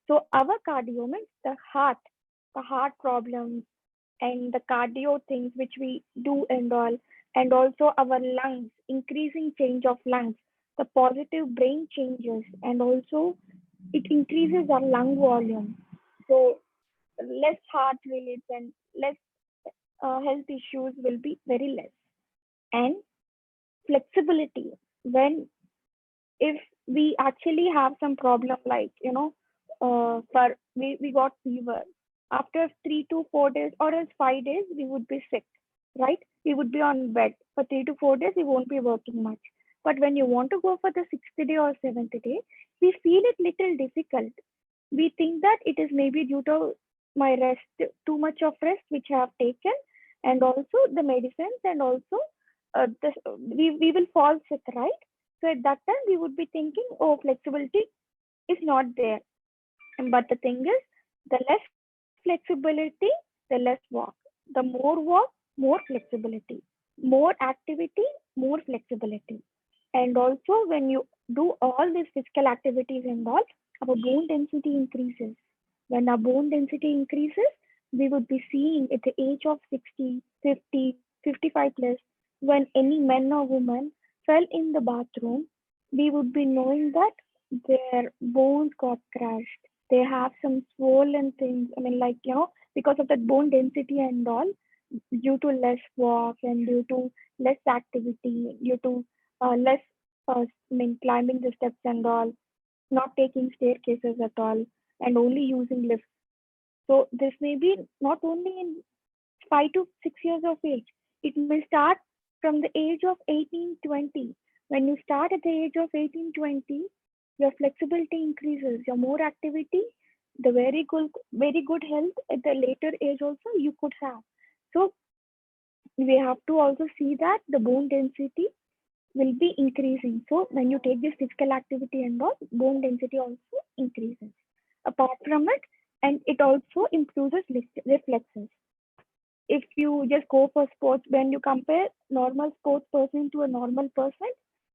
So our cardio means the heart problems and the cardio things which we do and also our lungs, increasing change of lungs, the positive brain changes, and also it increases our lung volume. So less heart rates and less health issues will be very less. And flexibility, when if we actually have some problem like we got fever, after 3 to 4 days or else 5 days we would be sick, right? We would be on bed for 3 to 4 days, we won't be working much. But when you want to go for the 6th day or 7th day, we feel it little difficult. We think that it is maybe due to my rest, too much of rest which I have taken, and also the medicines, and also we will fall sick, right? So at that time we would be thinking, oh, flexibility is not there. But the thing is, the less flexibility, the less walk. The more walk, more flexibility. More activity, more flexibility. And also when you do all these physical activities and all, our bone density increases. When our bone density increases, we would be seeing at the age of 60, 50, 55 plus, when any man or woman fell in the bathroom, we would be knowing that their bones got crushed. They have some swollen things. I mean, like, because of that bone density and all, due to less walk and due to less activity, due to less, climbing the steps and all, not taking staircases at all, and only using lifts. So this may be not only in 5 to 6 years of age. It may start from the age of 18-20. When you start at the age of 18-20, your flexibility increases, your more activity, the very good health at the later age also you could have. So we have to also see that the bone density will be increasing. So when you take this physical activity and all, bone density also increases. Apart from it, and it also improves reflexes. If you just go for sports, when you compare normal sports person to a normal person,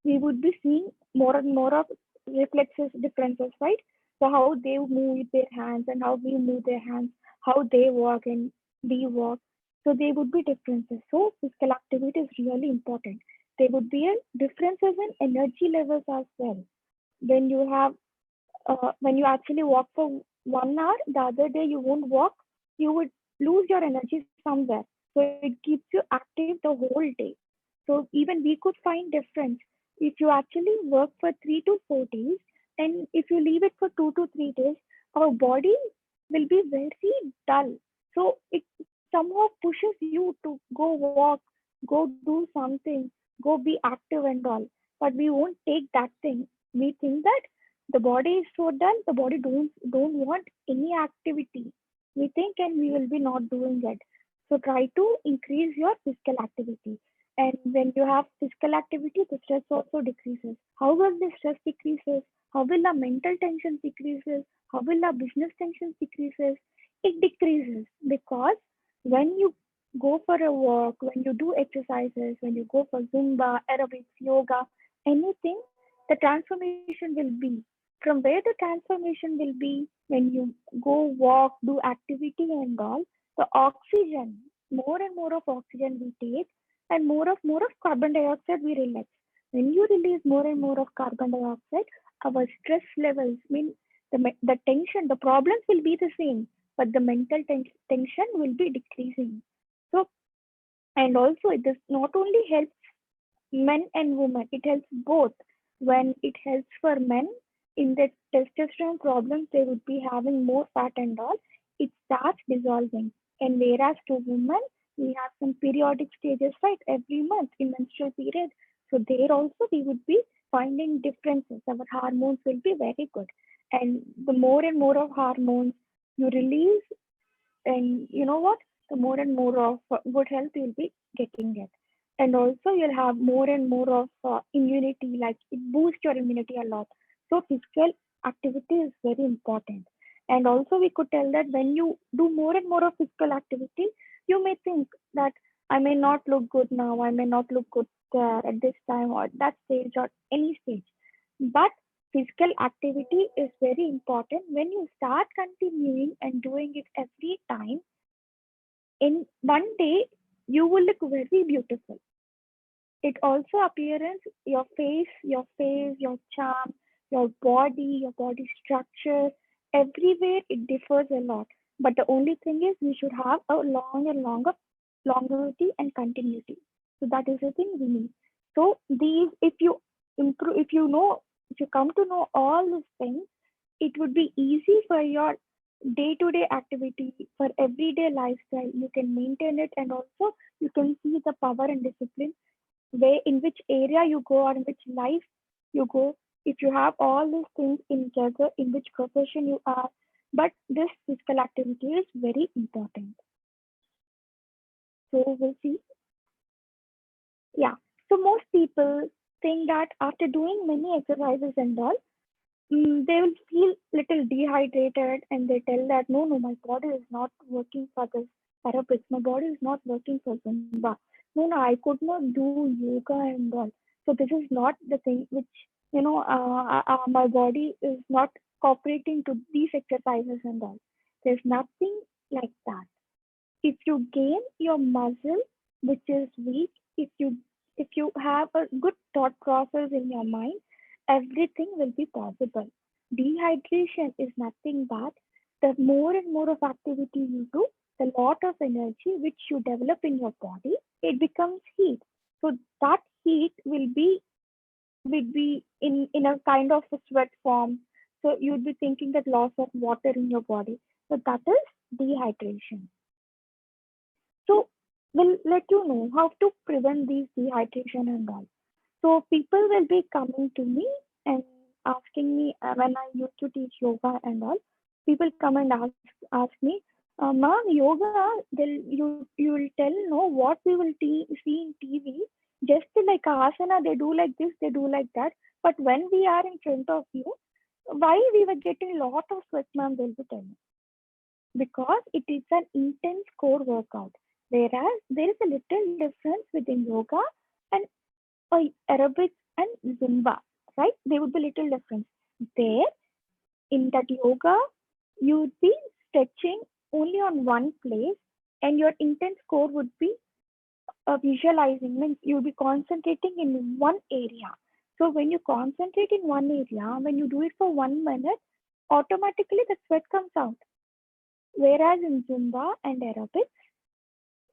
we would be seeing more and more of reflexes differences, right? So how they move with their hands and how we move their hands, how they walk and we walk. So there would be differences. So physical activity is really important. There would be differences in energy levels as well. When you have, when you actually walk for 1 hour, the other day you won't walk, you would lose your energy somewhere. So it keeps you active the whole day. So even we could find difference. If you actually work for 3 to 4 days, and if you leave it for 2 to 3 days, our body will be very dull. So it somehow pushes you to go walk, go do something, go be active and all. But we won't take that thing. We think that the body is so dull, the body don't want any activity. We think, and we will be not doing it. So try to increase your physical activity. And when you have physical activity, the stress also decreases. How will the stress decreases? How will the mental tension decreases? How will the business tension decreases? It decreases because when you go for a walk, when you do exercises, when you go for Zumba, aerobics, yoga, anything, the transformation will be. From where the transformation will be, when you go walk, do activity and all, the oxygen, more and more of oxygen we take, and more of carbon dioxide we release. When you release more and more of carbon dioxide, our stress levels, mean the tension, the problems will be the same, but the mental tension will be decreasing. So, and also it does not only helps men and women, it helps both. When it helps for men in the testosterone problems, they would be having more fat and all, it starts dissolving. And whereas to women, we have some periodic stages, right? Every month in menstrual period. So there also we would be finding differences. Our hormones will be very good. And the more and more of hormones you release, and you know what? The more and more of good health you'll be getting it. And also you'll have more and more of immunity, like it boosts your immunity a lot. So physical activity is very important. And also we could tell that when you do more and more of physical activity, you may think that I may not look good now, I may not look good at this time or that stage or any stage. But physical activity is very important. When you start continuing and doing it every time, in one day you will look very beautiful. It also appearance, your charm, your body structure, everywhere it differs a lot. But the only thing is we should have a long and longer longevity and continuity. So that is the thing we need. So these, if you improve, if you come to know all these things, it would be easy for your day-to-day activity, for everyday lifestyle. You can maintain it, and also you can see the power and discipline where in which area you go or in which life you go, if you have all these things in together, in which profession you are. But this physical activity is very important. So we'll see. Yeah. So most people think that after doing many exercises and all, they will feel little dehydrated, and they tell that no, my body is not working for this aerobics, my body is not working for Zumba. No, I could not do yoga and all. So this is not the thing which, my body is not cooperating to these exercises and all. There's nothing like that. If you gain your muscle, which is weak, if you have a good thought process in your mind, everything will be possible. Dehydration is nothing but the more and more of activity you do, the lot of energy which you develop in your body, it becomes heat. So that heat will be in a kind of a sweat form. So you'd be thinking that loss of water in your body. So that is dehydration. So we'll let you know how to prevent these dehydration and all. So people will be coming to me and asking me when I used to teach yoga and all. People come and ask me, "Ma'am, yoga, you will tell no what we will see in TV. Just like asana, they do like this, they do like that. But when we are in front of you, why we were getting a lot of sweat, ma'am?" They'll be telling, because it is an intense core workout. Whereas there is a little difference between yoga and aerobics and Zumba, right? There would be little difference. There, in that yoga, you would be stretching only on one place, and your intense core would be visualizing, means you'll be concentrating in one area. So when you concentrate in one area, when you do it for 1 minute, automatically the sweat comes out. Whereas in Zumba and aerobics,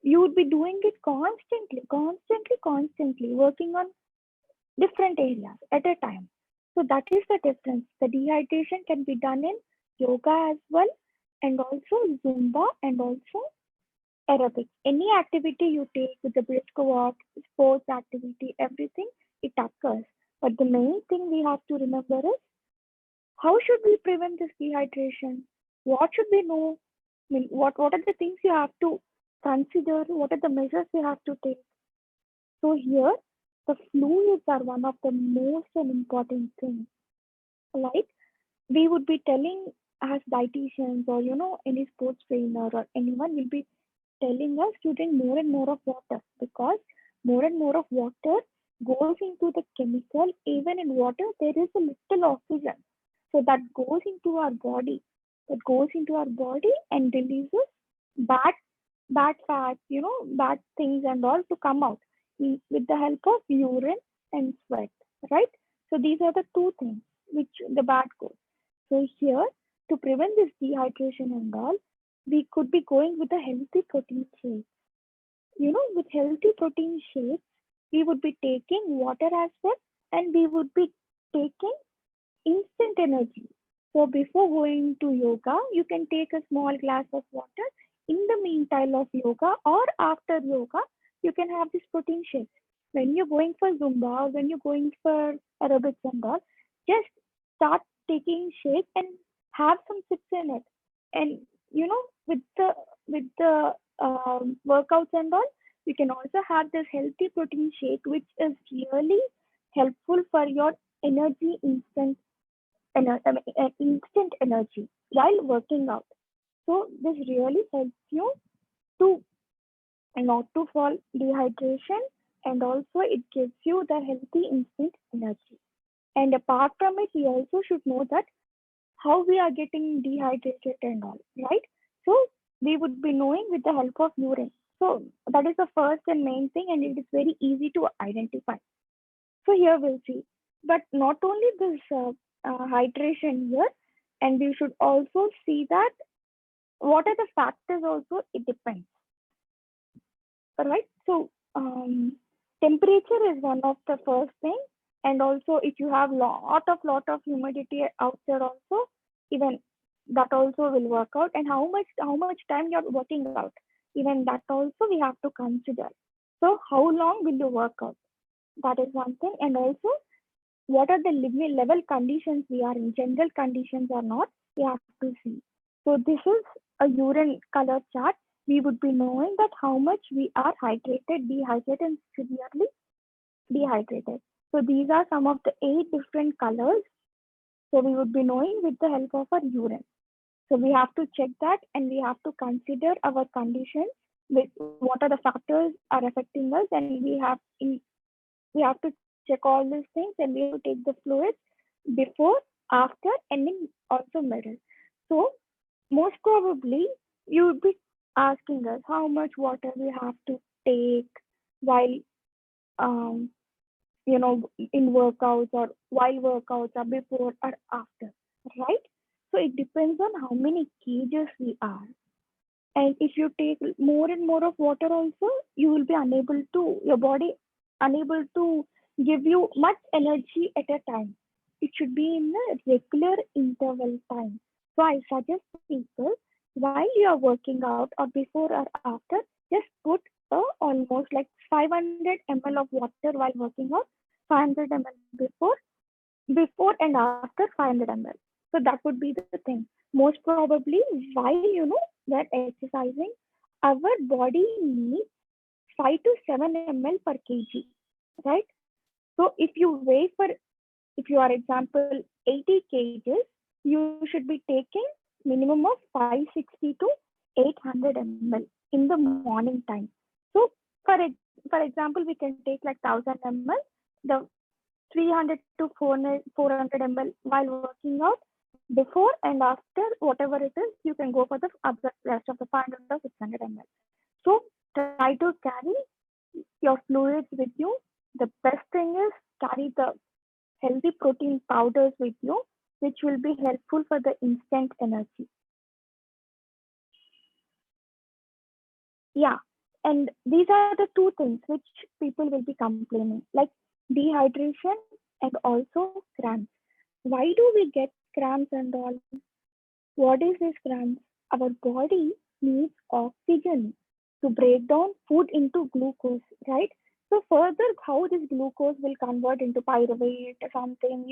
you would be doing it constantly, working on different areas at a time. So that is the difference. The dehydration can be done in yoga as well, and also Zumba and also aerobics. Any activity you take with the brisk walk, sports activity, everything, it occurs. But the main thing we have to remember is how should we prevent this dehydration? What should we know? I mean, what are the things you have to consider? What are the measures you have to take? So here, the fluids are one of the most important things. Like we would be telling as dietitians or any sports trainer or anyone will be telling us to drink more and more of water, because more and more of water goes into the chemical. Even in water, there is a little oxygen. So that goes into our body. And releases bad fats, bad things and all to come out with the help of urine and sweat, right? So these are the two things which the bad goes. So here, to prevent this dehydration and all, we could be going with a healthy protein shake. With healthy protein shakes, we would be taking water as well, and we would be taking instant energy. So before going to yoga, you can take a small glass of water. In the meantime of yoga or after yoga, you can have this protein shake. When you're going for Zumba or when you're going for aerobics and all, just start taking shake and have some sips in it. And with the workouts and all, you can also have this healthy protein shake, which is really helpful for your energy instant energy while working out. So this really helps you to not to fall dehydration, and also it gives you the healthy instant energy. And apart from it, we also should know that how we are getting dehydrated and all, right? So we would be knowing with the help of urine. So that is the first and main thing, and it is very easy to identify. So here we'll see. But not only this hydration here, and we should also see that what are the factors also, it depends. All right. So temperature is one of the first thing. And also if you have lot of humidity out there also, even that also will work out. And how much time you're working out, even that also we have to consider. So how long will you work out? That is one thing. And also what are the level conditions we are in, general conditions or not, we have to see. So this is a urine color chart. We would be knowing that how much we are hydrated, dehydrated, and severely dehydrated. So these are some of the 8 different colors. So we would be knowing with the help of our urine. So we have to check that, and we have to consider our conditions with what are the factors are affecting us, and we have to check all these things, and we have to take the fluids before, after, and in also middle. So most probably you would be asking us how much water we have to take while in workouts, or while workouts, or before or after, right? So it depends on how many kgs we are. And if you take more and more of water also, you will be your body unable to give you much energy at a time. It should be in a regular interval time. So I suggest people, while you are working out or before or after, just put almost like 500 ml of water while working out, 500 ml before and after 500 ml. So that would be the thing. Most probably, while we're exercising, our body needs 5 to 7 ml per kg, right? So if you are example 80 kgs, you should be taking minimum of 560 to 800 ml in the morning time. So for example, we can take like 1000 ml, the 300 to 400 ml while working out, before and after, whatever it is, you can go for the rest of the 500 or 600 ml. So try to carry your fluids with you. The best thing is carry the healthy protein powders with you, which will be helpful for the instant energy. Yeah, and these are the 2 things which people will be complaining, like dehydration and also cramps. Why do we get cramps and all? What is this cramps? Our body needs oxygen to break down food into glucose, right? So further, how this glucose will convert into pyruvate or something,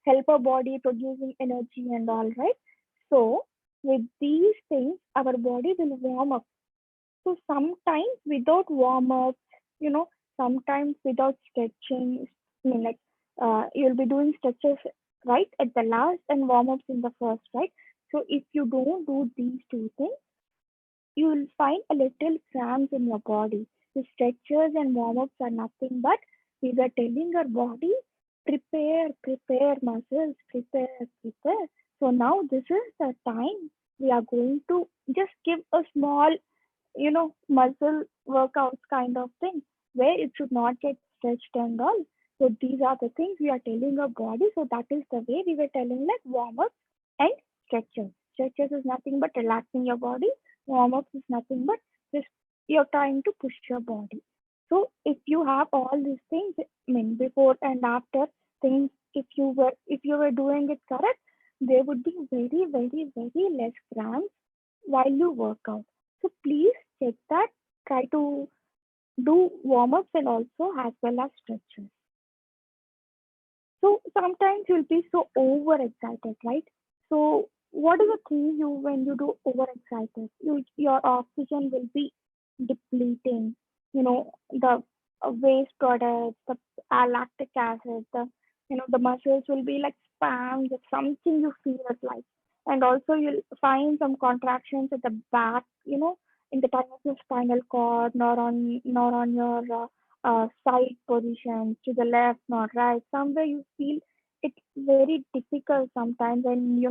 help our body producing energy and all, right? So with these things, our body will warm up. So sometimes without warm up, sometimes without stretching, you'll be doing stretches right at the last and warm ups in the first, right? So if you don't do these 2 things, you will find a little cramps in your body. The stretches and warm-ups are nothing but we are telling our body, prepare muscles, prepare. So now this is the time we are going to just give a small, muscle workouts kind of thing, where it should not get stretched and all. So these are the things we are telling our body. So that is the way we were telling, like warm-ups and stretches. Stretches is nothing but relaxing your body. Warm-ups is nothing but just you're trying to push your body. So if you have all these things, before and after things, if you were doing it correct, there would be very, very, very less cramps while you work out. So please check that. Try to do warm-ups and also as well as stretches. So sometimes you'll be so overexcited, right? So what is the thing when you do overexcited? Your oxygen will be depleting. the waste products, the lactic acid, the muscles will be like spams or something you feel it like. And also you'll find some contractions at the back, in the time of your spinal cord, nor on your side positions, to the left, not right. Somewhere you feel it's very difficult sometimes, and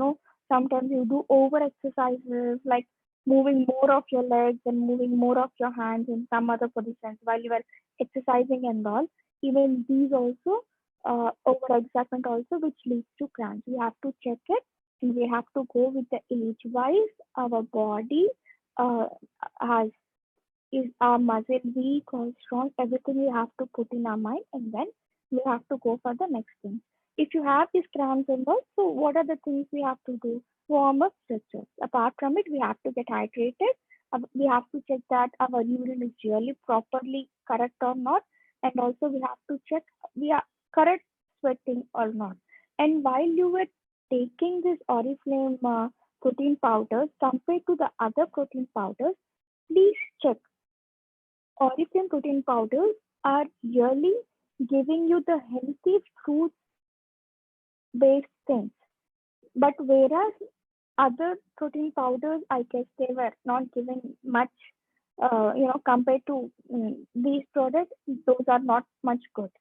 sometimes you do over exercises like moving more of your legs and moving more of your hands in some other positions while you are exercising and all. Even these also, over excitement also, which leads to cramps. We have to check it, and we have to go with the age wise. Our body uh, has is our muscle weak or strong. Everything we have to put in our mind, and then we have to go for the next thing. If you have these cramps and all, so what are the things we have to do? Warm up, stretches. Apart from it, we have to get hydrated. We have to check that our urine is really properly correct or not, and also we have to check we are correct sweating or not. And while you were taking this Oriflame protein powders compared to the other protein powders, please check. Oriflame protein powders are really giving you the healthy fruit based things. But whereas other protein powders, I guess they were not giving much, compared to these products, those are not much good.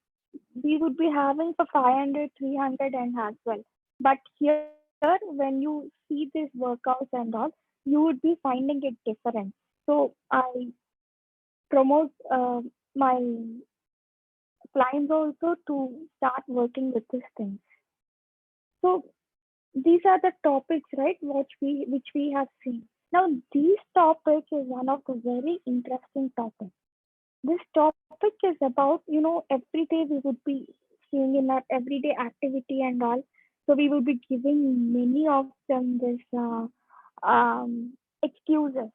We would be having for 500, 300 and as well. But here, when you see these workouts and all, you would be finding it different. So I promote my clients also to start working with these things. So these are the topics, right, which we have seen. Now, these topic is one of the very interesting topics. This topic is about, every day we would be seeing in our everyday activity and all. So we will be giving many of them this excuses.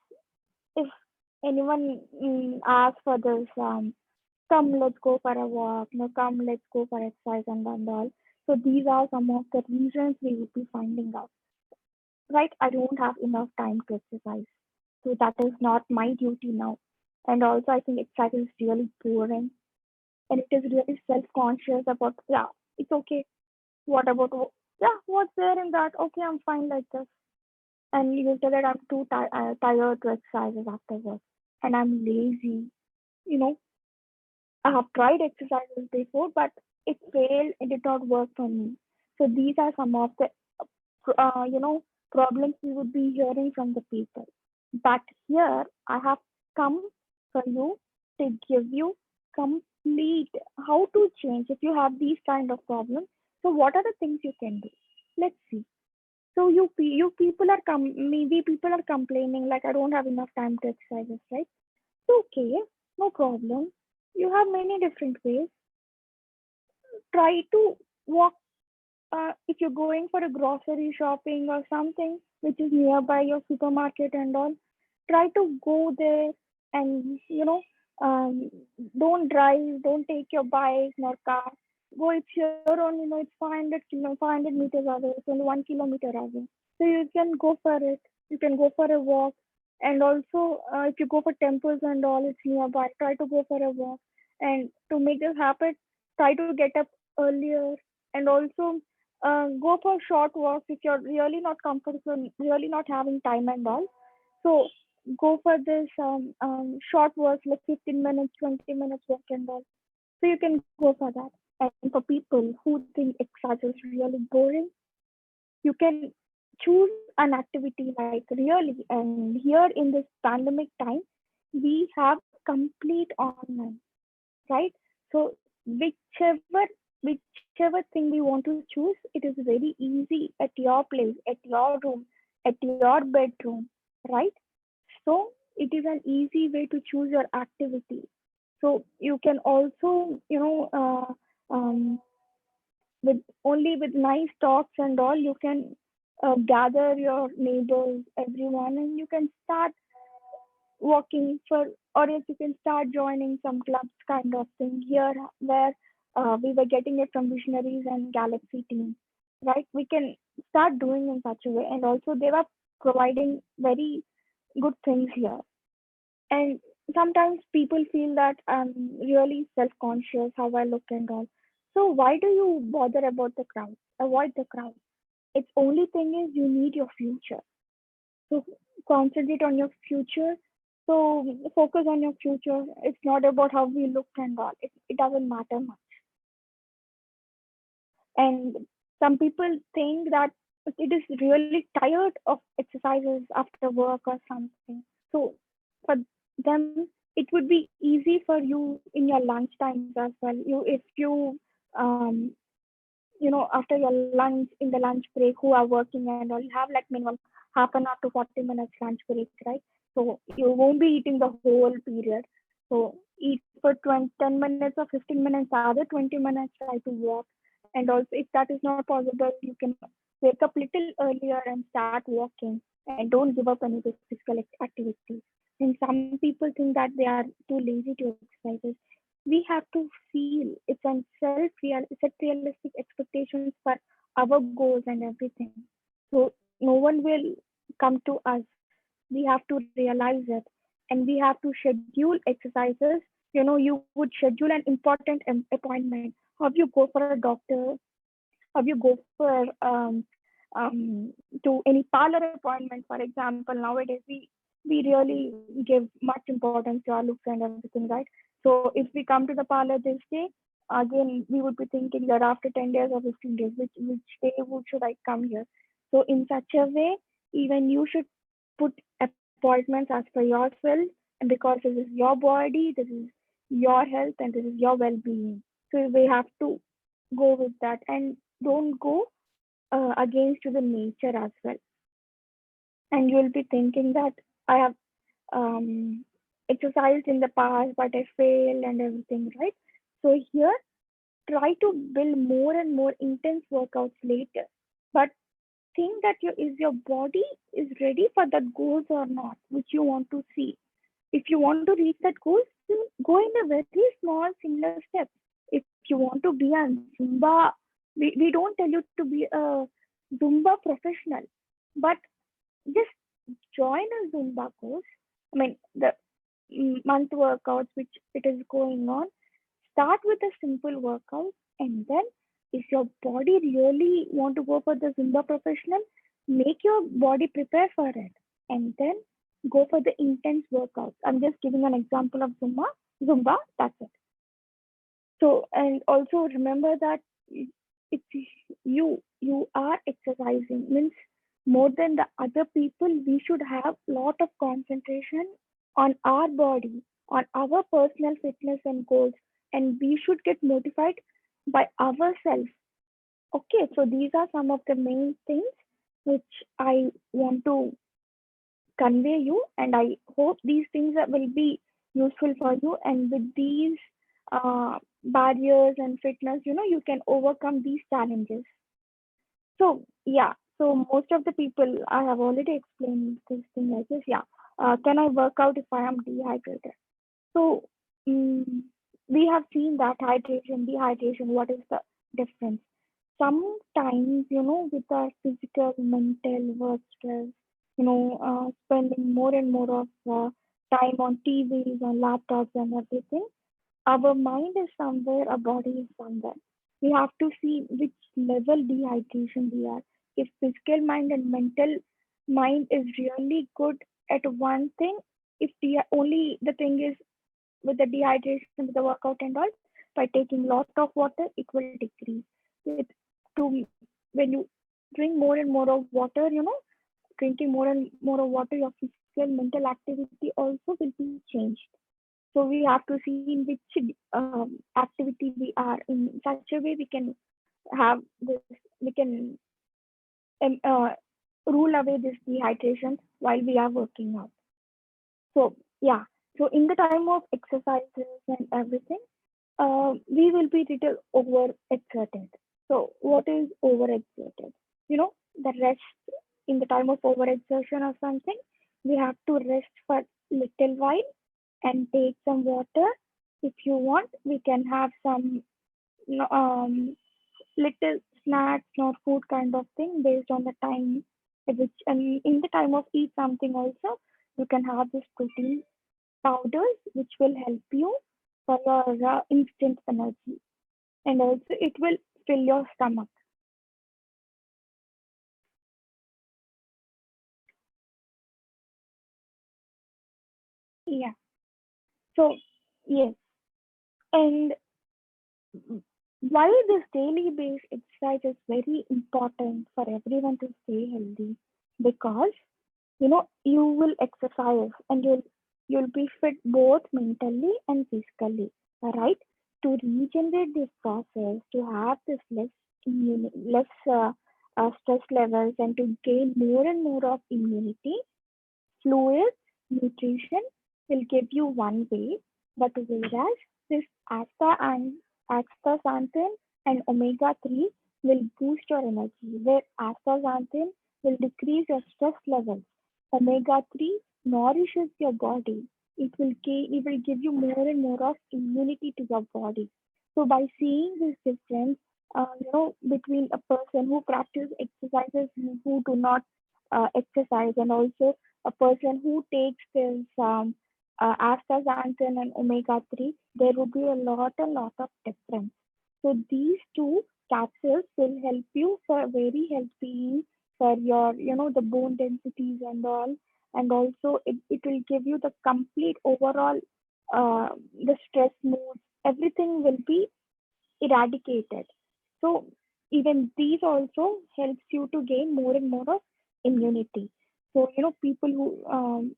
If anyone asks for this, come, let's go for a walk, come, let's go for exercise and all. So these are some of the reasons we would be finding out. Right, I don't have enough time to exercise. So that is not my duty now. And also, I think exercise is really boring, and it is really self-conscious about, yeah, it's okay. What about, yeah, what's there in that? Okay, I'm fine like this. And you tell that I'm too tired to exercise afterwards, and I'm lazy. You know, I have tried exercises before, but it failed. It did not work for me. So these are some of the, problems we would be hearing from the people. But here I have come for you to give you complete how to change if you have these kind of problems. So what are the things you can do? Let's see. So you people are maybe people are complaining like I don't have enough time to exercise, right? So okay, no problem. You have many different ways. Try to walk if you're going for a grocery shopping or something which is nearby your supermarket and all, try to go there and um, don't drive, don't take your bike nor car. Go, it's here on, it's 500 meters away, it's only 1 kilometer away. So you can go for it. You can go for a walk. And also, if you go for temples and all, it's nearby. Try to go for a walk. And to make this happen, try to get up earlier. And also, go for short walks if you're really not comfortable, really not having time and all. So go for this short walks like 15 minutes, 20 minutes walk and all. So you can go for that. And for people who think exercise is really boring, you can choose an activity like really. And here in this pandemic time, we have complete online, right? So whichever thing we want to choose, it is very easy at your place, at your room, at your bedroom, right? So it is an easy way to choose your activity. So you can also, with nice talks and all, you can gather your neighbors, everyone, and you can start walking for, or else you can start joining some clubs kind of thing here where we were getting it from Visionaries and Galaxy team, right? We can start doing in such a way. And also they were providing very good things here. And sometimes people feel that I'm really self-conscious how I look and all. So why do you bother about the crowd? Avoid the crowd. Its only thing is you need your future. So concentrate on your future. So focus on your future. It's not about how we look and all. It doesn't matter much. And some people think that it is really tired of exercises after work or something. So for them, it would be easy for you in your lunch times as well. You if you um, after your lunch in the lunch break who are working and all, you have like minimum half an hour to 40 minutes lunch break, right? So you won't be eating the whole period. So eat for 20, 10 minutes or 15 minutes, other 20 minutes try to walk. And also if that is not possible, you can wake up little earlier and start walking and don't give up any physical activity. And some people think that they are too lazy to exercise. We have to feel it's a set realistic expectations for our goals and everything. So no one will come to us. We have to realize it, and we have to schedule exercises. You would schedule an important appointment. How you go for a doctor? How you go for to any parlor appointment, for example? Nowadays we really give much importance to our looks and everything, right? So if we come to the parlor this day, again we would be thinking that after 10 days or 15 days, which day should I come here? So in such a way, even you should put appointments as per yourself, and because this is your body, this is your health, and this is your well-being. So we have to go with that and don't go against to the nature as well. And you'll be thinking that I have exercised in the past, but I failed and everything, right? So here, try to build more and more intense workouts later. But think that your body is ready for that goals or not, which you want to see. If you want to reach that goal, then go in a very small, similar steps. If you want to be a Zumba, we don't tell you to be a Zumba professional, but just join a Zumba course. I mean, the month workouts which it is going on, start with a simple workout, and then if your body really want to go for the Zumba professional, make your body prepare for it, and then go for the intense workouts. I'm just giving an example of Zumba, that's it. So, and also remember that it's you are exercising, means more than the other people, we should have lot of concentration on our body, on our personal fitness and goals, and we should get motivated by ourselves. Okay, so these are some of the main things which I want to convey you, and I hope these things will be useful for you. And with these barriers and fitness, you can overcome these challenges. So yeah, so most of the people I have already explained this thing like this. Yeah, can I work out if I am dehydrated? So we have seen that hydration, dehydration. What is the difference? Sometimes, with our physical, mental work stress, spending more and more of time on TVs, on laptops, and everything, our mind is somewhere, our body is somewhere. We have to see which level dehydration we are. If physical mind and mental mind is really good at one thing, if only the thing is with the dehydration, with the workout and all, by taking lot of water, it will decrease. With to when you drink more and more of water, drinking more and more of water, your physical mental activity also will be changed. So we have to see in which activity we are. In such a way, we can have this. We can um, uh, rule away this dehydration while we are working out. So yeah. So in the time of exercises and everything, we will be little overexerted. So what is overexerted? The rest in the time of overexertion or something, we have to rest for little while and take some water. If you want, we can have some little snacks or food kind of thing based on the time at which, and in the time of eat something also, you can have this protein powders which will help you for your instant energy, and also it will fill your stomach. Yeah. So yes, and why this daily based exercise is very important for everyone to stay healthy, because you will exercise and you'll be fit both mentally and physically, right? To regenerate this process, to have this less stress levels, and to gain more and more of immunity, fluids, nutrition will give you one way, but whereas this astaxanthin and omega-3 will boost your energy, where astaxanthin will decrease your stress levels. Omega-3 nourishes your body. It will give you more and more of immunity to your body. So by seeing this difference, between a person who practices exercises and who do not exercise, and also a person who takes this astaxanthin and omega-3, there will be a lot of difference. So these two capsules will help you for very healthy, for your, the bone densities and all, and also it will give you the complete overall, the stress mood, everything will be eradicated. So even these also helps you to gain more and more of immunity. So people who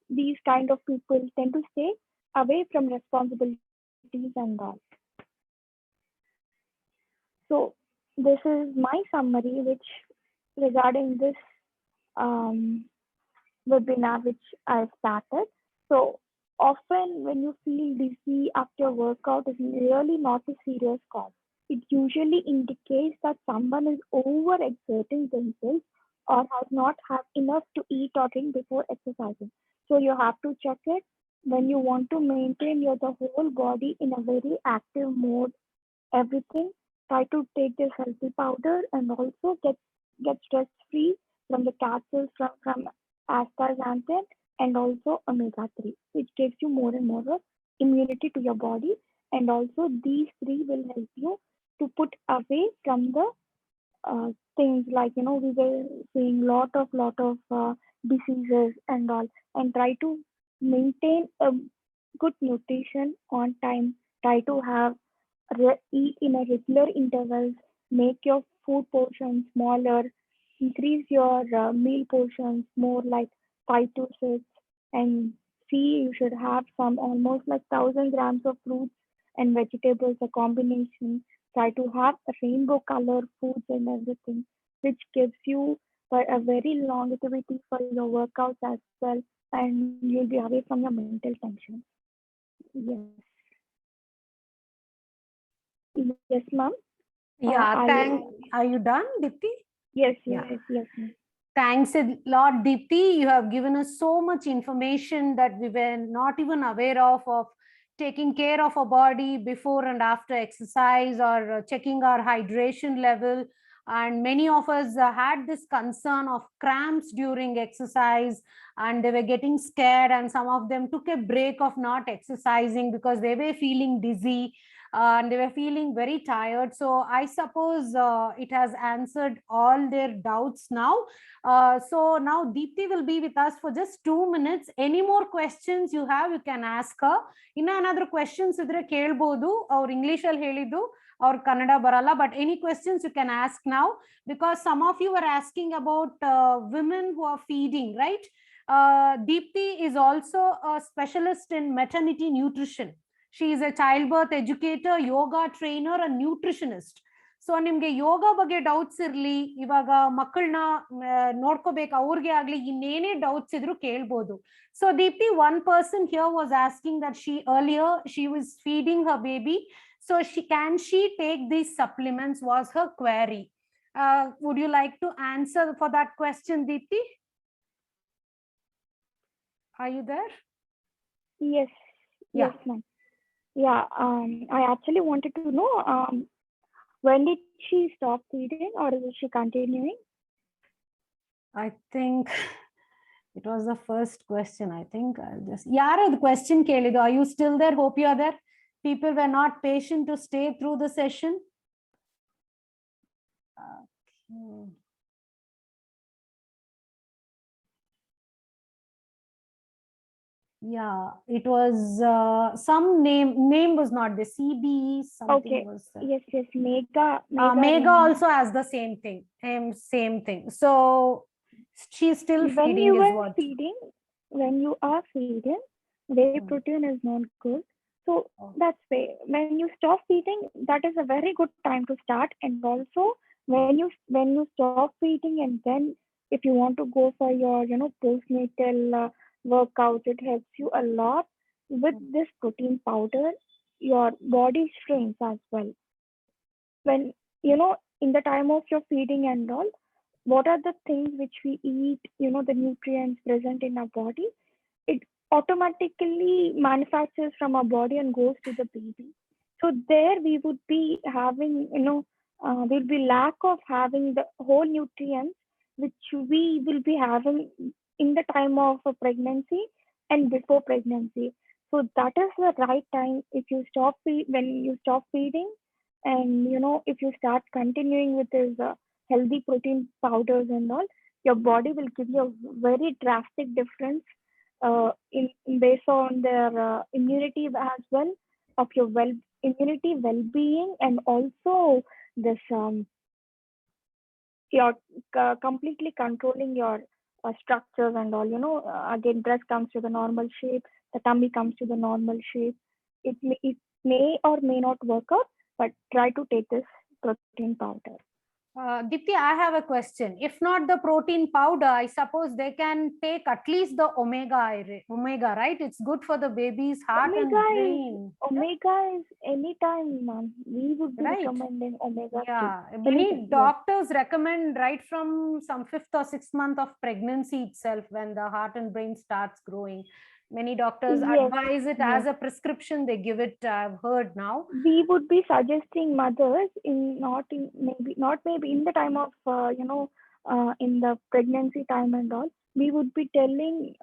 these kind of people tend to stay away from responsibilities and all. So this is my summary, which regarding this webinar which I started. So often when you feel dizzy after workout, is really not a serious cause. It usually indicates that someone is overexerting themselves or has not had enough to eat or drink before exercising. So you have to check it when you want to maintain the whole body in a very active mode. Everything, try to take this healthy powder and also get stress free from the capsules from astaxanthin and also omega-3, which gives you more and more of immunity to your body. And also these three will help you to put away from the things like, we were seeing lot of diseases and all, and try to maintain a good nutrition on time. Try to have eat in a regular intervals, make your food portions smaller, increase your meal portions more like 5 to 6, and see you should have some almost like 1,000 grams of fruits and vegetables, a combination. Try to have a rainbow color foods and everything, which gives you a very longevity for your workouts as well, and you'll be away from your mental tension. Yes. Yes, ma'am. Yeah, are you done, Dipti? Yes, Yeah. yes, ma'am. Thanks a lot, Deepti. You have given us so much information that we were not even aware of taking care of our body before and after exercise, or checking our hydration level. And many of us had this concern of cramps during exercise, and they were getting scared, and some of them took a break of not exercising because they were feeling dizzy. And they were feeling very tired. So I suppose it has answered all their doubts now. So now Deepti will be with us for just 2 minutes. Any more questions you have, you can ask her. Another questions idre kelbodu, or English al helidu, or Kannada barala, but any questions you can ask now, because some of you are asking about women who are feeding, right? Deepti is also a specialist in maternity nutrition. She is a childbirth educator, yoga trainer, and nutritionist. So ನಿಮ್ಗೆ ಯೋಗ ಬಗ್ಗೆ doubts ಇರ್ಲಿ, ಇವಾಗ ಮಕ್ಕಳನ್ನ ನೋಡ್ಕೋಬೇಕು, ಅವ್ರಿಗೆ ಆಗ್ಲಿ ಇನ್ನೇನೇ doubts ಇದ್ರು ಕೇಳ್ಬೋದು. So Deepti, one person here was asking that she was feeding her baby, so can she take these supplements, was her query. Would you like to answer for that question, Deepti? Are you there? Yes. Yeah. Yes, ma'am. Yeah, I actually wanted to know, when did she stop feeding, or is she continuing? I think It was the first question, I think. I'll just, Yara, the question kelidu. Are you still there? Hope you are there. People were not patient to stay through the session. Okay. Yeah, it was some name was not the CBE, something Okay. was Yes, Mega. Mega also has the same thing. Same thing. So she's still When feeding you is are what? feeding, when you are feeding, whey Hmm. protein is not good. So Oh. that's why when you stop feeding, that is a very good time to start. And also when you stop feeding, and then if you want to go for your postnatal workout, it helps you a lot. With this protein powder, your body shrinks as well. When in the time of your feeding and all, what are the things which we eat, the nutrients present in our body, it automatically manufactures from our body and goes to the baby. So there we would be having, we'll be lack of having the whole nutrients which we will be having in the time of a pregnancy and before pregnancy. So that is the right time. If you when you stop feeding, and if you start continuing with this healthy protein powders and all, your body will give you a very drastic difference in based on their immunity as well, of your immunity well-being, and also this you're completely controlling your structures and all. Again, breast comes to the normal shape, the tummy comes to the normal shape. It may or may not work out, but try to take this protein powder. Dipti, I have a question. If not the protein powder, I suppose they can take at least the omega, right? It's good for the baby's heart and brain. Omega is anytime, ma'am. We would be Right. recommending omega. Yeah, 3. many Anytime, doctors recommend right from some 5th or 6th month of pregnancy itself, when the heart and brain starts growing. Many doctors Yes, advise it yes. as a prescription. They give it. I've heard now. We would be suggesting mothers not maybe in the time of in the pregnancy time and all. We would be telling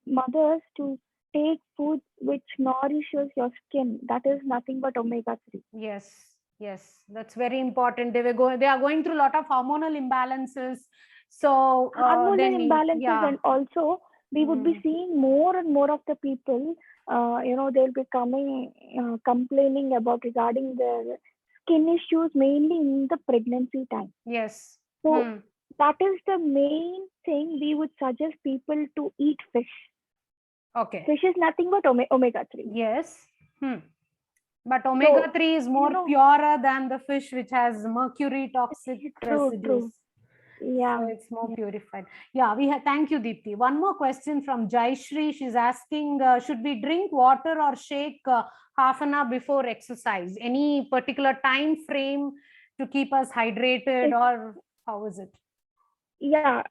mothers to take foods which nourishes your skin. That is nothing but omega-3. Yes, that's very important. They are going through a lot of hormonal imbalances. So Hormonal then imbalances, yeah. and also we would be seeing more and more of the people. They'll be coming complaining about regarding their skin issues, mainly in the pregnancy time. Yes. So that is the main thing. We would suggest people to eat fish. Okay. Fish is nothing but omega-3. Yes. But omega-3 is more purer than the fish, which has mercury toxic residues. True. Yeah. So it's more purified. Yeah, thank you, Deepti. One more question from Jayashri. She's asking, should we drink water or shake half an hour before exercise? Any particular time frame to keep us hydrated, or how is it? Yeah,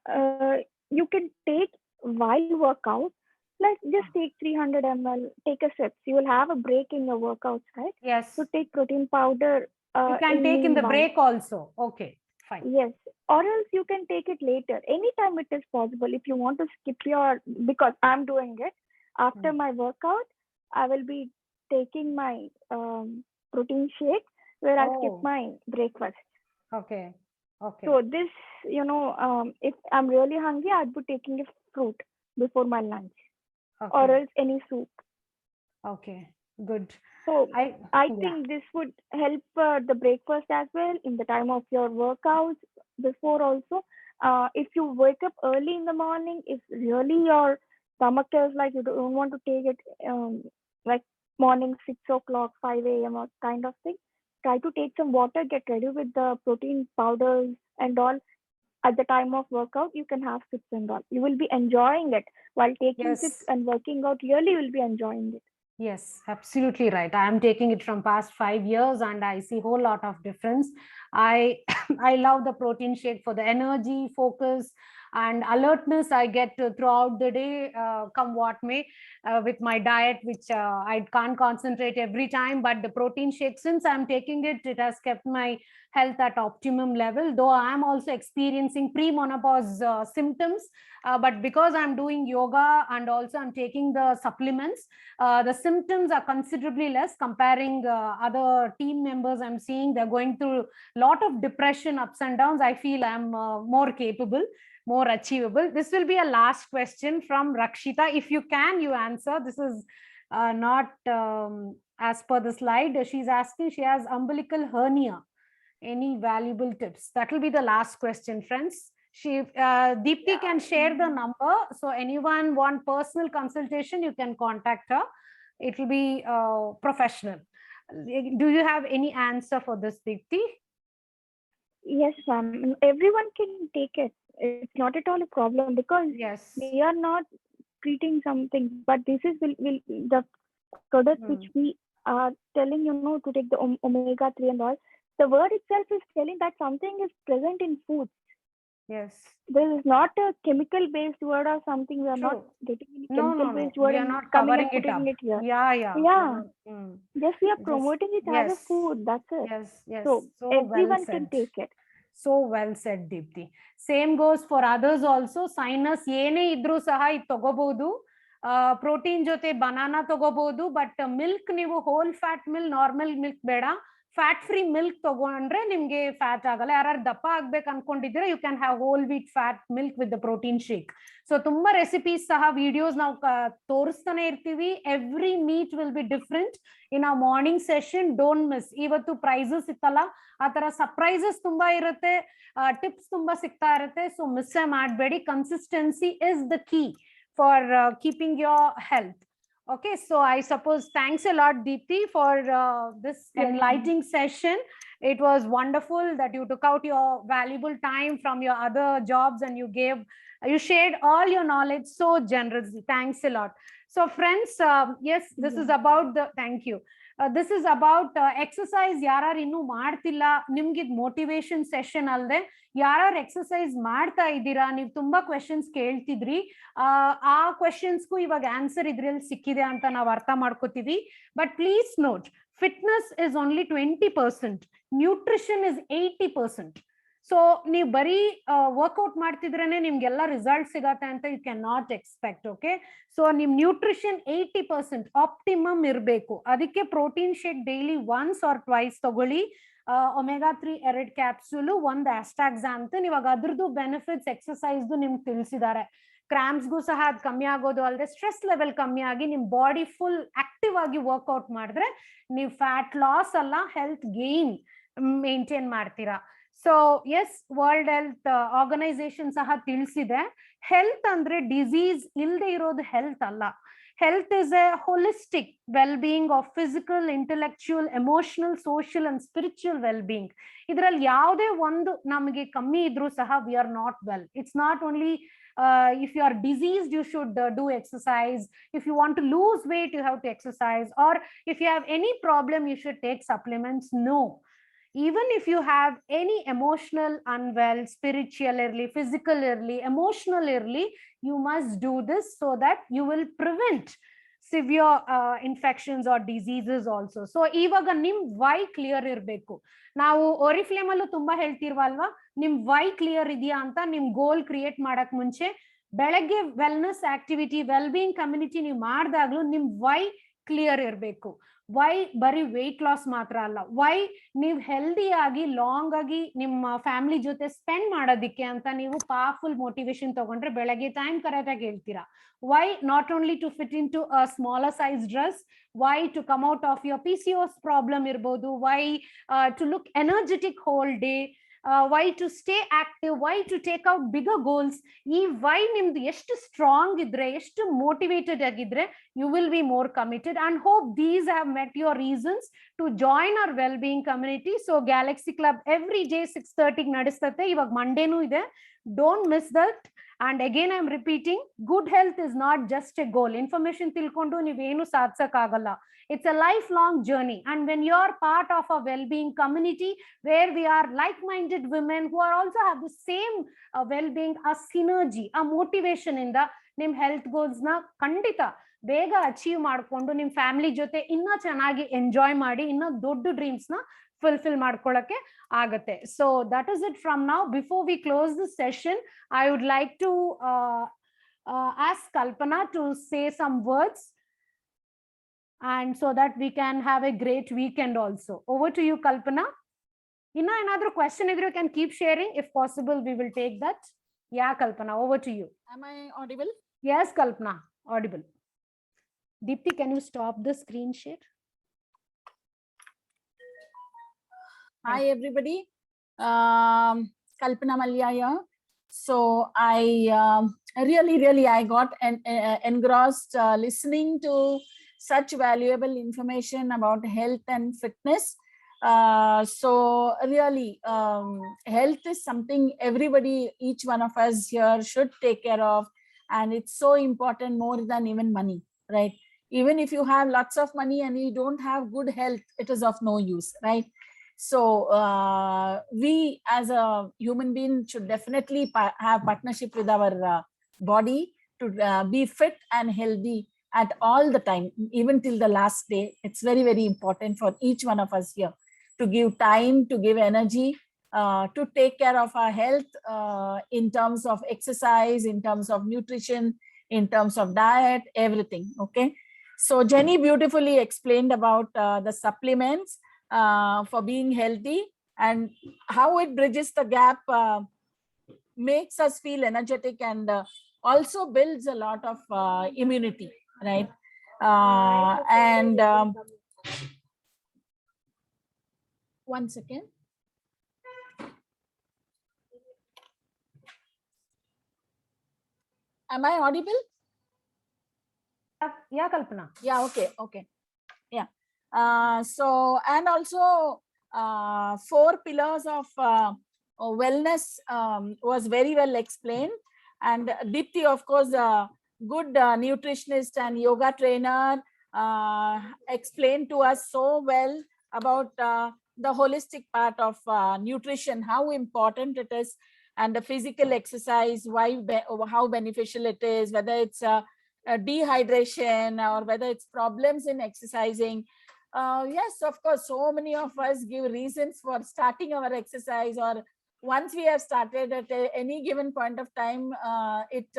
you can take while workout, like just take 300 ml, take a sip. You will have a break in your workouts, right? Yes. So take protein powder. You can take in the break also. Okay, fine. Yes, or else you can take it later. Anytime it is possible. If you want to skip because I'm doing it after my workout, I will be taking my protein shake where I skip my breakfast. Okay. So this, if I'm really hungry, I'd be taking a fruit before my lunch, or else any soup. Okay, good. So I think this would help the breakfast as well in the time of your workouts. Before also, if you wake up early in the morning, if really your stomach is like you don't want to take it like morning 6 o'clock, 5 a.m. or kind of thing, try to take some water, get ready with the protein powders and all. At the time of workout, you can have sips and all. You will be enjoying it while taking sips and working out. Really, you will be enjoying it. Yes, absolutely right. I am taking it from past 5 years and I see a whole lot of difference. I love the protein shake for the energy, focus. and alertness I get throughout the day, come what may, with my diet, which I can't concentrate every time. But the protein shake, since I'm taking it, it has kept my health at optimum level, though I am also experiencing pre-menopause symptoms. But because I'm doing yoga and also I'm taking the supplements, the symptoms are considerably less comparing other team members I'm seeing. They're going through a lot of depression, ups and downs. I feel I'm more capable, more achievable. This will be a last question from Rakshita. If you can, you answer. This is not as per the slide. She's asking, she has umbilical hernia. Any valuable tips? That will be the last question, friends. Deepti can share the number. So anyone want personal consultation, you can contact her. It will be professional. Do you have any answer for this, Deepti? Yes, ma'am. Everyone can take it. It's not at all a problem because yes, we are not treating something, but this is the product which we are telling, to take the omega-3 and all. The word itself is telling that something is present in food. Yes. This is not a chemical-based word or something. We are not getting any chemical-based word. We are not covering it up. Here. Yeah. Just we are promoting it as a food. That's it. Yes. So everyone can take it. So well said, Deepti. Same goes for others also. Sinus ಏನೇ ಇದ್ರೂ ಸಹ ಇದು ತಗೋಬಹುದು. Protein ಜೊತೆ banana ತಗೋಬಹುದು. But milk ನೀವು whole fat milk, normal milk ಬೇಡ. Fat free milk ತಗೊಂಡ್ರೆ ನಿಮ್ಗೆ ಫ್ಯಾಟ್ ಆಗಲ್ಲ. ಯಾರು ದಪ್ಪ ಆಗ್ಬೇಕು ಅನ್ಕೊಂಡಿದ್ರೆ you can have whole wheat fat milk with the protein shake. So ತುಂಬಾ ರೆಸಿಪೀಸ್ ಸಹ ವಿಡಿಯೋಸ್ ನಾವು ತೋರಿಸ್ತಾನೆ ಇರ್ತೀವಿ. Every meet will be different in ಆ ಮಾರ್ನಿಂಗ್ ಸೆಷನ್. Don't miss. ಇವತ್ತು ಪ್ರೈಸಸ್ ಇತ್ತಲ್ಲ, ಆ ತರ ಸರ್ಪ್ರೈಸಸ್ ತುಂಬಾ ಇರುತ್ತೆ, ಟಿಪ್ಸ್ ತುಂಬಾ ಸಿಗ್ತಾ ಇರುತ್ತೆ. ಸೊ ಮಿಸ್ ಮಾಡಬೇಡಿ. Consistency is the key for keeping your health. Okay, so I suppose thanks a lot, Deepti, for this enlightening session. It was wonderful that you took out your valuable time from your other jobs and you shared all your knowledge so generously. Thanks a lot. So friends, yes, this is about the, thank you. This is about exercise. ಯಾರು ಇನ್ನೂ ಮಾಡ್ತಿಲ್ಲ, ನಿಮ್ಗೆ motivation session ಅಲ್ಲದೆ ಯಾರು exercise ಮಾಡ್ತಾ ಇದ್ದೀರಾ, ನೀವು ತುಂಬಾ ಕ್ವೆಶನ್ಸ್ ಕೇಳ್ತಿದ್ರಿ. ಆ ಕ್ವೆಶನ್ಸ್ಗೂ ಇವಾಗ ಆನ್ಸರ್ ಇದ್ರಲ್ಲಿ ಸಿಕ್ಕಿದೆ ಅಂತ ನಾವು ಅರ್ಥ ಮಾಡ್ಕೋತೀವಿ. But please note, fitness is only 20%, nutrition is 80%. So ನೀವು ಬರೀ ವರ್ಕ್ಔಟ್ ಮಾಡ್ತಿದ್ರೇನೆ ನಿಮ್ಗೆಲ್ಲ ರಿಸಲ್ಟ್ ಸಿಗತ್ತೆ ಅಂತ you can not expect. Okay, so ನಿಮ್ ನ್ಯೂಟ್ರಿಷನ್ 80% ಆಪ್ಟಿಮಮ್ ಇರಬೇಕು. ಅದಕ್ಕೆ protein shake daily once or twice ತಗೊಳ್ಳಿ. omega-3 2 capsule, 1 ಆಸ್ಟಾಕ್ಸಾಂಥಿನ್. ಇವಾಗ ಅದ್ರದ್ದು ಬೆನಿಫಿಟ್ಸ್ ಎಕ್ಸರ್ಸೈಸ್ದು ನಿಮ್ಗೆ ತಿಳಿಸಿದ್ದಾರೆ. ಕ್ರಾಂಪ್ಸ್ಗೂ ಸಹ ಅದು ಕಮ್ಮಿ ಆಗೋದು ಅಲ್ಲದೆ ಸ್ಟ್ರೆಸ್ ಲೆವೆಲ್ ಕಮ್ಮಿ ಆಗಿ ನಿಮ್ ಬಾಡಿ ಫುಲ್ ಆಕ್ಟಿವ್ ಆಗಿ ವರ್ಕ್ಔಟ್ ಮಾಡಿದ್ರೆ ನೀವು ಫ್ಯಾಟ್ ಲಾಸ್ ಅಲ್ಲ, ಹೆಲ್ತ್ ಗೇನ್ ಮೇಂಟೈನ್ ಮಾಡ್ತೀರಾ. So yes, World Health Organization ಸಹ ತಿಳಿಸಿದೆ, ಹೆಲ್ತ್ ಅಂದ್ರೆ ಡಿಸೀಸ್ ಇಲ್ಲದೆ ಇರೋದು ಹೆಲ್ತ್ ಅಲ್ಲ. Health is a holistic well-being of physical, intellectual, emotional, social and spiritual well-being. ಇದರಲ್ಲಿ ಯಾವುದೇ ಒಂದು ನಮಗೆ ಕಮ್ಮಿ ಇದ್ರೂ ಸಹ we are not well. It's not only if you are diseased you should do exercise. If you want to lose weight you have to exercise, or if you have any problem you should take supplements. No, even if you have any emotional unwell, spiritually, physically, emotionally, you must do this so that you will prevent severe infections or diseases also. So ಇವಾಗ ನಿಮ್ Y clear ಇರಬೇಕು. ನಾವು ಓರಿಫ್ಲೇಮ್ ಅಲ್ಲೂ ತುಂಬಾ ಹೇಳ್ತಿರ್ವಲ್ವಾ, ನಿಮ್ Y clear ಇದೆಯಾ ಅಂತ. ನಿಮ್ ಗೋಲ್ ಕ್ರಿಯೇಟ್ ಮಾಡಕ್ ಮುಂಚೆ ಬೆಳಗ್ಗೆ ವೆಲ್ನೆಸ್ ಆಕ್ಟಿವಿಟಿ, ವೆಲ್-ಬೀಯಿಂಗ್ ಕಮ್ಯುನಿಟಿ ನೀವು ಮಾಡಿದಾಗ್ಲೂ ನಿಮ್ ವೈ ಕ್ಲಿಯರ್ ಇರಬೇಕು. ವೈ ಬರೀ ವೆಯ್ಟ್ ಲಾಸ್ ಮಾತ್ರ ಅಲ್ಲ, ವೈ ನೀವು ಹೆಲ್ದಿ ಆಗಿ ಲಾಂಗ್ ಆಗಿ ನಿಮ್ಮ ಫ್ಯಾಮಿಲಿ ಜೊತೆ ಸ್ಪೆಂಡ್ ಮಾಡೋದಿಕ್ಕೆ ಅಂತ ನೀವು ಪವರ್ಫುಲ್ ಮೋಟಿವೇಶನ್ ತಗೊಂಡ್ರೆ ಬೆಳಗ್ಗೆ ಟೈಮ್ ಕರೆಕ್ಟ್ ಆಗಿ ಹೇಳ್ತೀರಾ. Why? Not only to fit into a smaller size dress, why to come out of your PCOS problem irbodu, why to look energetic whole day, why to stay active, why to take out bigger goals. Ee why nimdu ಎಷ್ಟು strong idre, ಎಷ್ಟು motivated agidre, you will be more committed, and hope these have met your reasons to join our well-being community. So Galaxy Club every day 6:30 nadistate. Ivag Monday nu ide, don't miss that. And again, I'm repeating, good health is not just a goal. Information tilkondu nivenu sadhsakagalla. It's a lifelong journey. And when you're part of a well-being community where we are like-minded women who are also have the same well-being, a synergy, a motivation in the nim health goals na kandita ಬೇಗ achieve ಮಾಡ್ಕೊಂಡು ನಿಮ್ family ಜೊತೆ ಇನ್ನ ಚೆನ್ನಾಗಿ enjoy ಮಾಡಿ ಇನ್ನ ದೊಡ್ಡ dreams ನ fulfill ಮಾಡ್ಕೊಳ್ಳಕ್ಕೆ ಆಗತ್ತೆ. So that is it from now. Before we close the session, I would like to ask Kalpana to say some words, and so that we can have a great weekend also. Over to you, Kalpana. Inna another question if you can keep sharing, if possible we will take that. Yeah, Kalpana, over to you. Am I audible? Yes, Kalpana, audible. Deepti, can you stop the screen share? Hi everybody, Kalpana Malya here. So I really I got engrossed listening to such valuable information about health and fitness. So really health is something everybody, each one of us here should take care of, and it's so important, more than even money, right? Even if you have lots of money and you don't have good health, it is of no use, right? So we as a human being should definitely have partnership with our body to be fit and healthy at all the time, even till the last day. It's very, very important for each one of us here to give time, to give energy, to take care of our health in terms of exercise, in terms of nutrition, in terms of diet, everything. Okay. So Jenny beautifully explained about the supplements for being healthy and how it bridges the gap, makes us feel energetic, and also builds a lot of immunity, right? And one second. Am I audible? Yeah, Kalpana. Yeah, okay. Yeah. So, and also 4 pillars of wellness was very well explained. And Deepti, of course, a good nutritionist and yoga trainer, explained to us so well about the holistic part of nutrition, how important it is, and the physical exercise, how beneficial it is, whether it's dehydration or whether it's problems in exercising. Yes, of course, so many of us give reasons for starting our exercise, or once we have started at any given point of time, it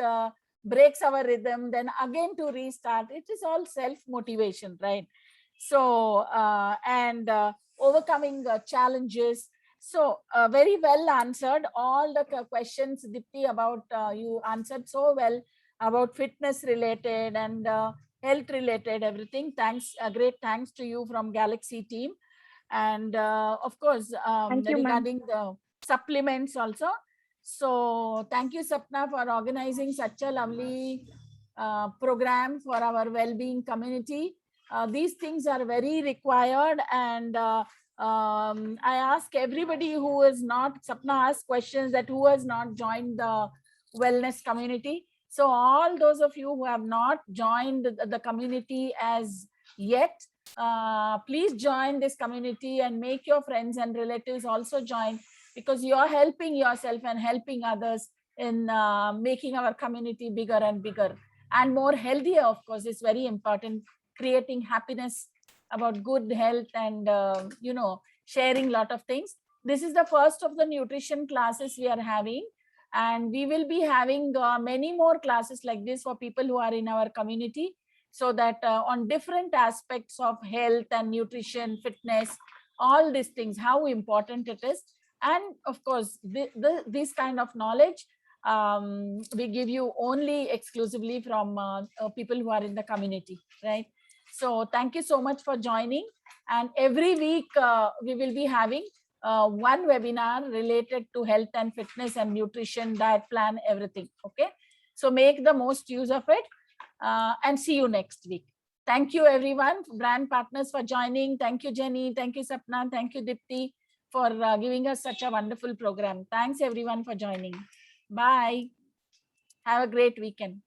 breaks our rhythm, then again to restart. It is all self-motivation, right? So, and overcoming challenges. So very well answered all the questions, Dipti, about you answered so well about fitness related and health related, everything. Thanks, great thanks to you from Galaxy team. And of course, regarding the supplements also. So thank you, Sapna, for organizing such a lovely program for our well-being community. These things are very required, and I ask everybody who is not, Sapna asked questions that who has not joined the wellness community. So all those of you who have not joined the community as yet, please join this community and make your friends and relatives also join, because you are helping yourself and helping others in making our community bigger and bigger and more healthier. Of course, it's very important, creating happiness about good health and, you know, sharing a lot of things. This is the first of the nutrition classes we are having. And we will be having many more classes like this for people who are in our community, so that on different aspects of health and nutrition, fitness, all these things, how important it is. And of course, this kind of knowledge we give you only exclusively from people who are in the community, right? So thank you so much for joining. And every week we will be having one webinar related to health and fitness and nutrition, diet plan, everything. Okay, so make the most use of it, and see you next week. Thank you everyone, brand partners, for joining. Thank you, Jenny. Thank you, Sapna. Thank you, Dipti, for giving us such a wonderful program. Thanks everyone for joining. Bye. Have a great weekend.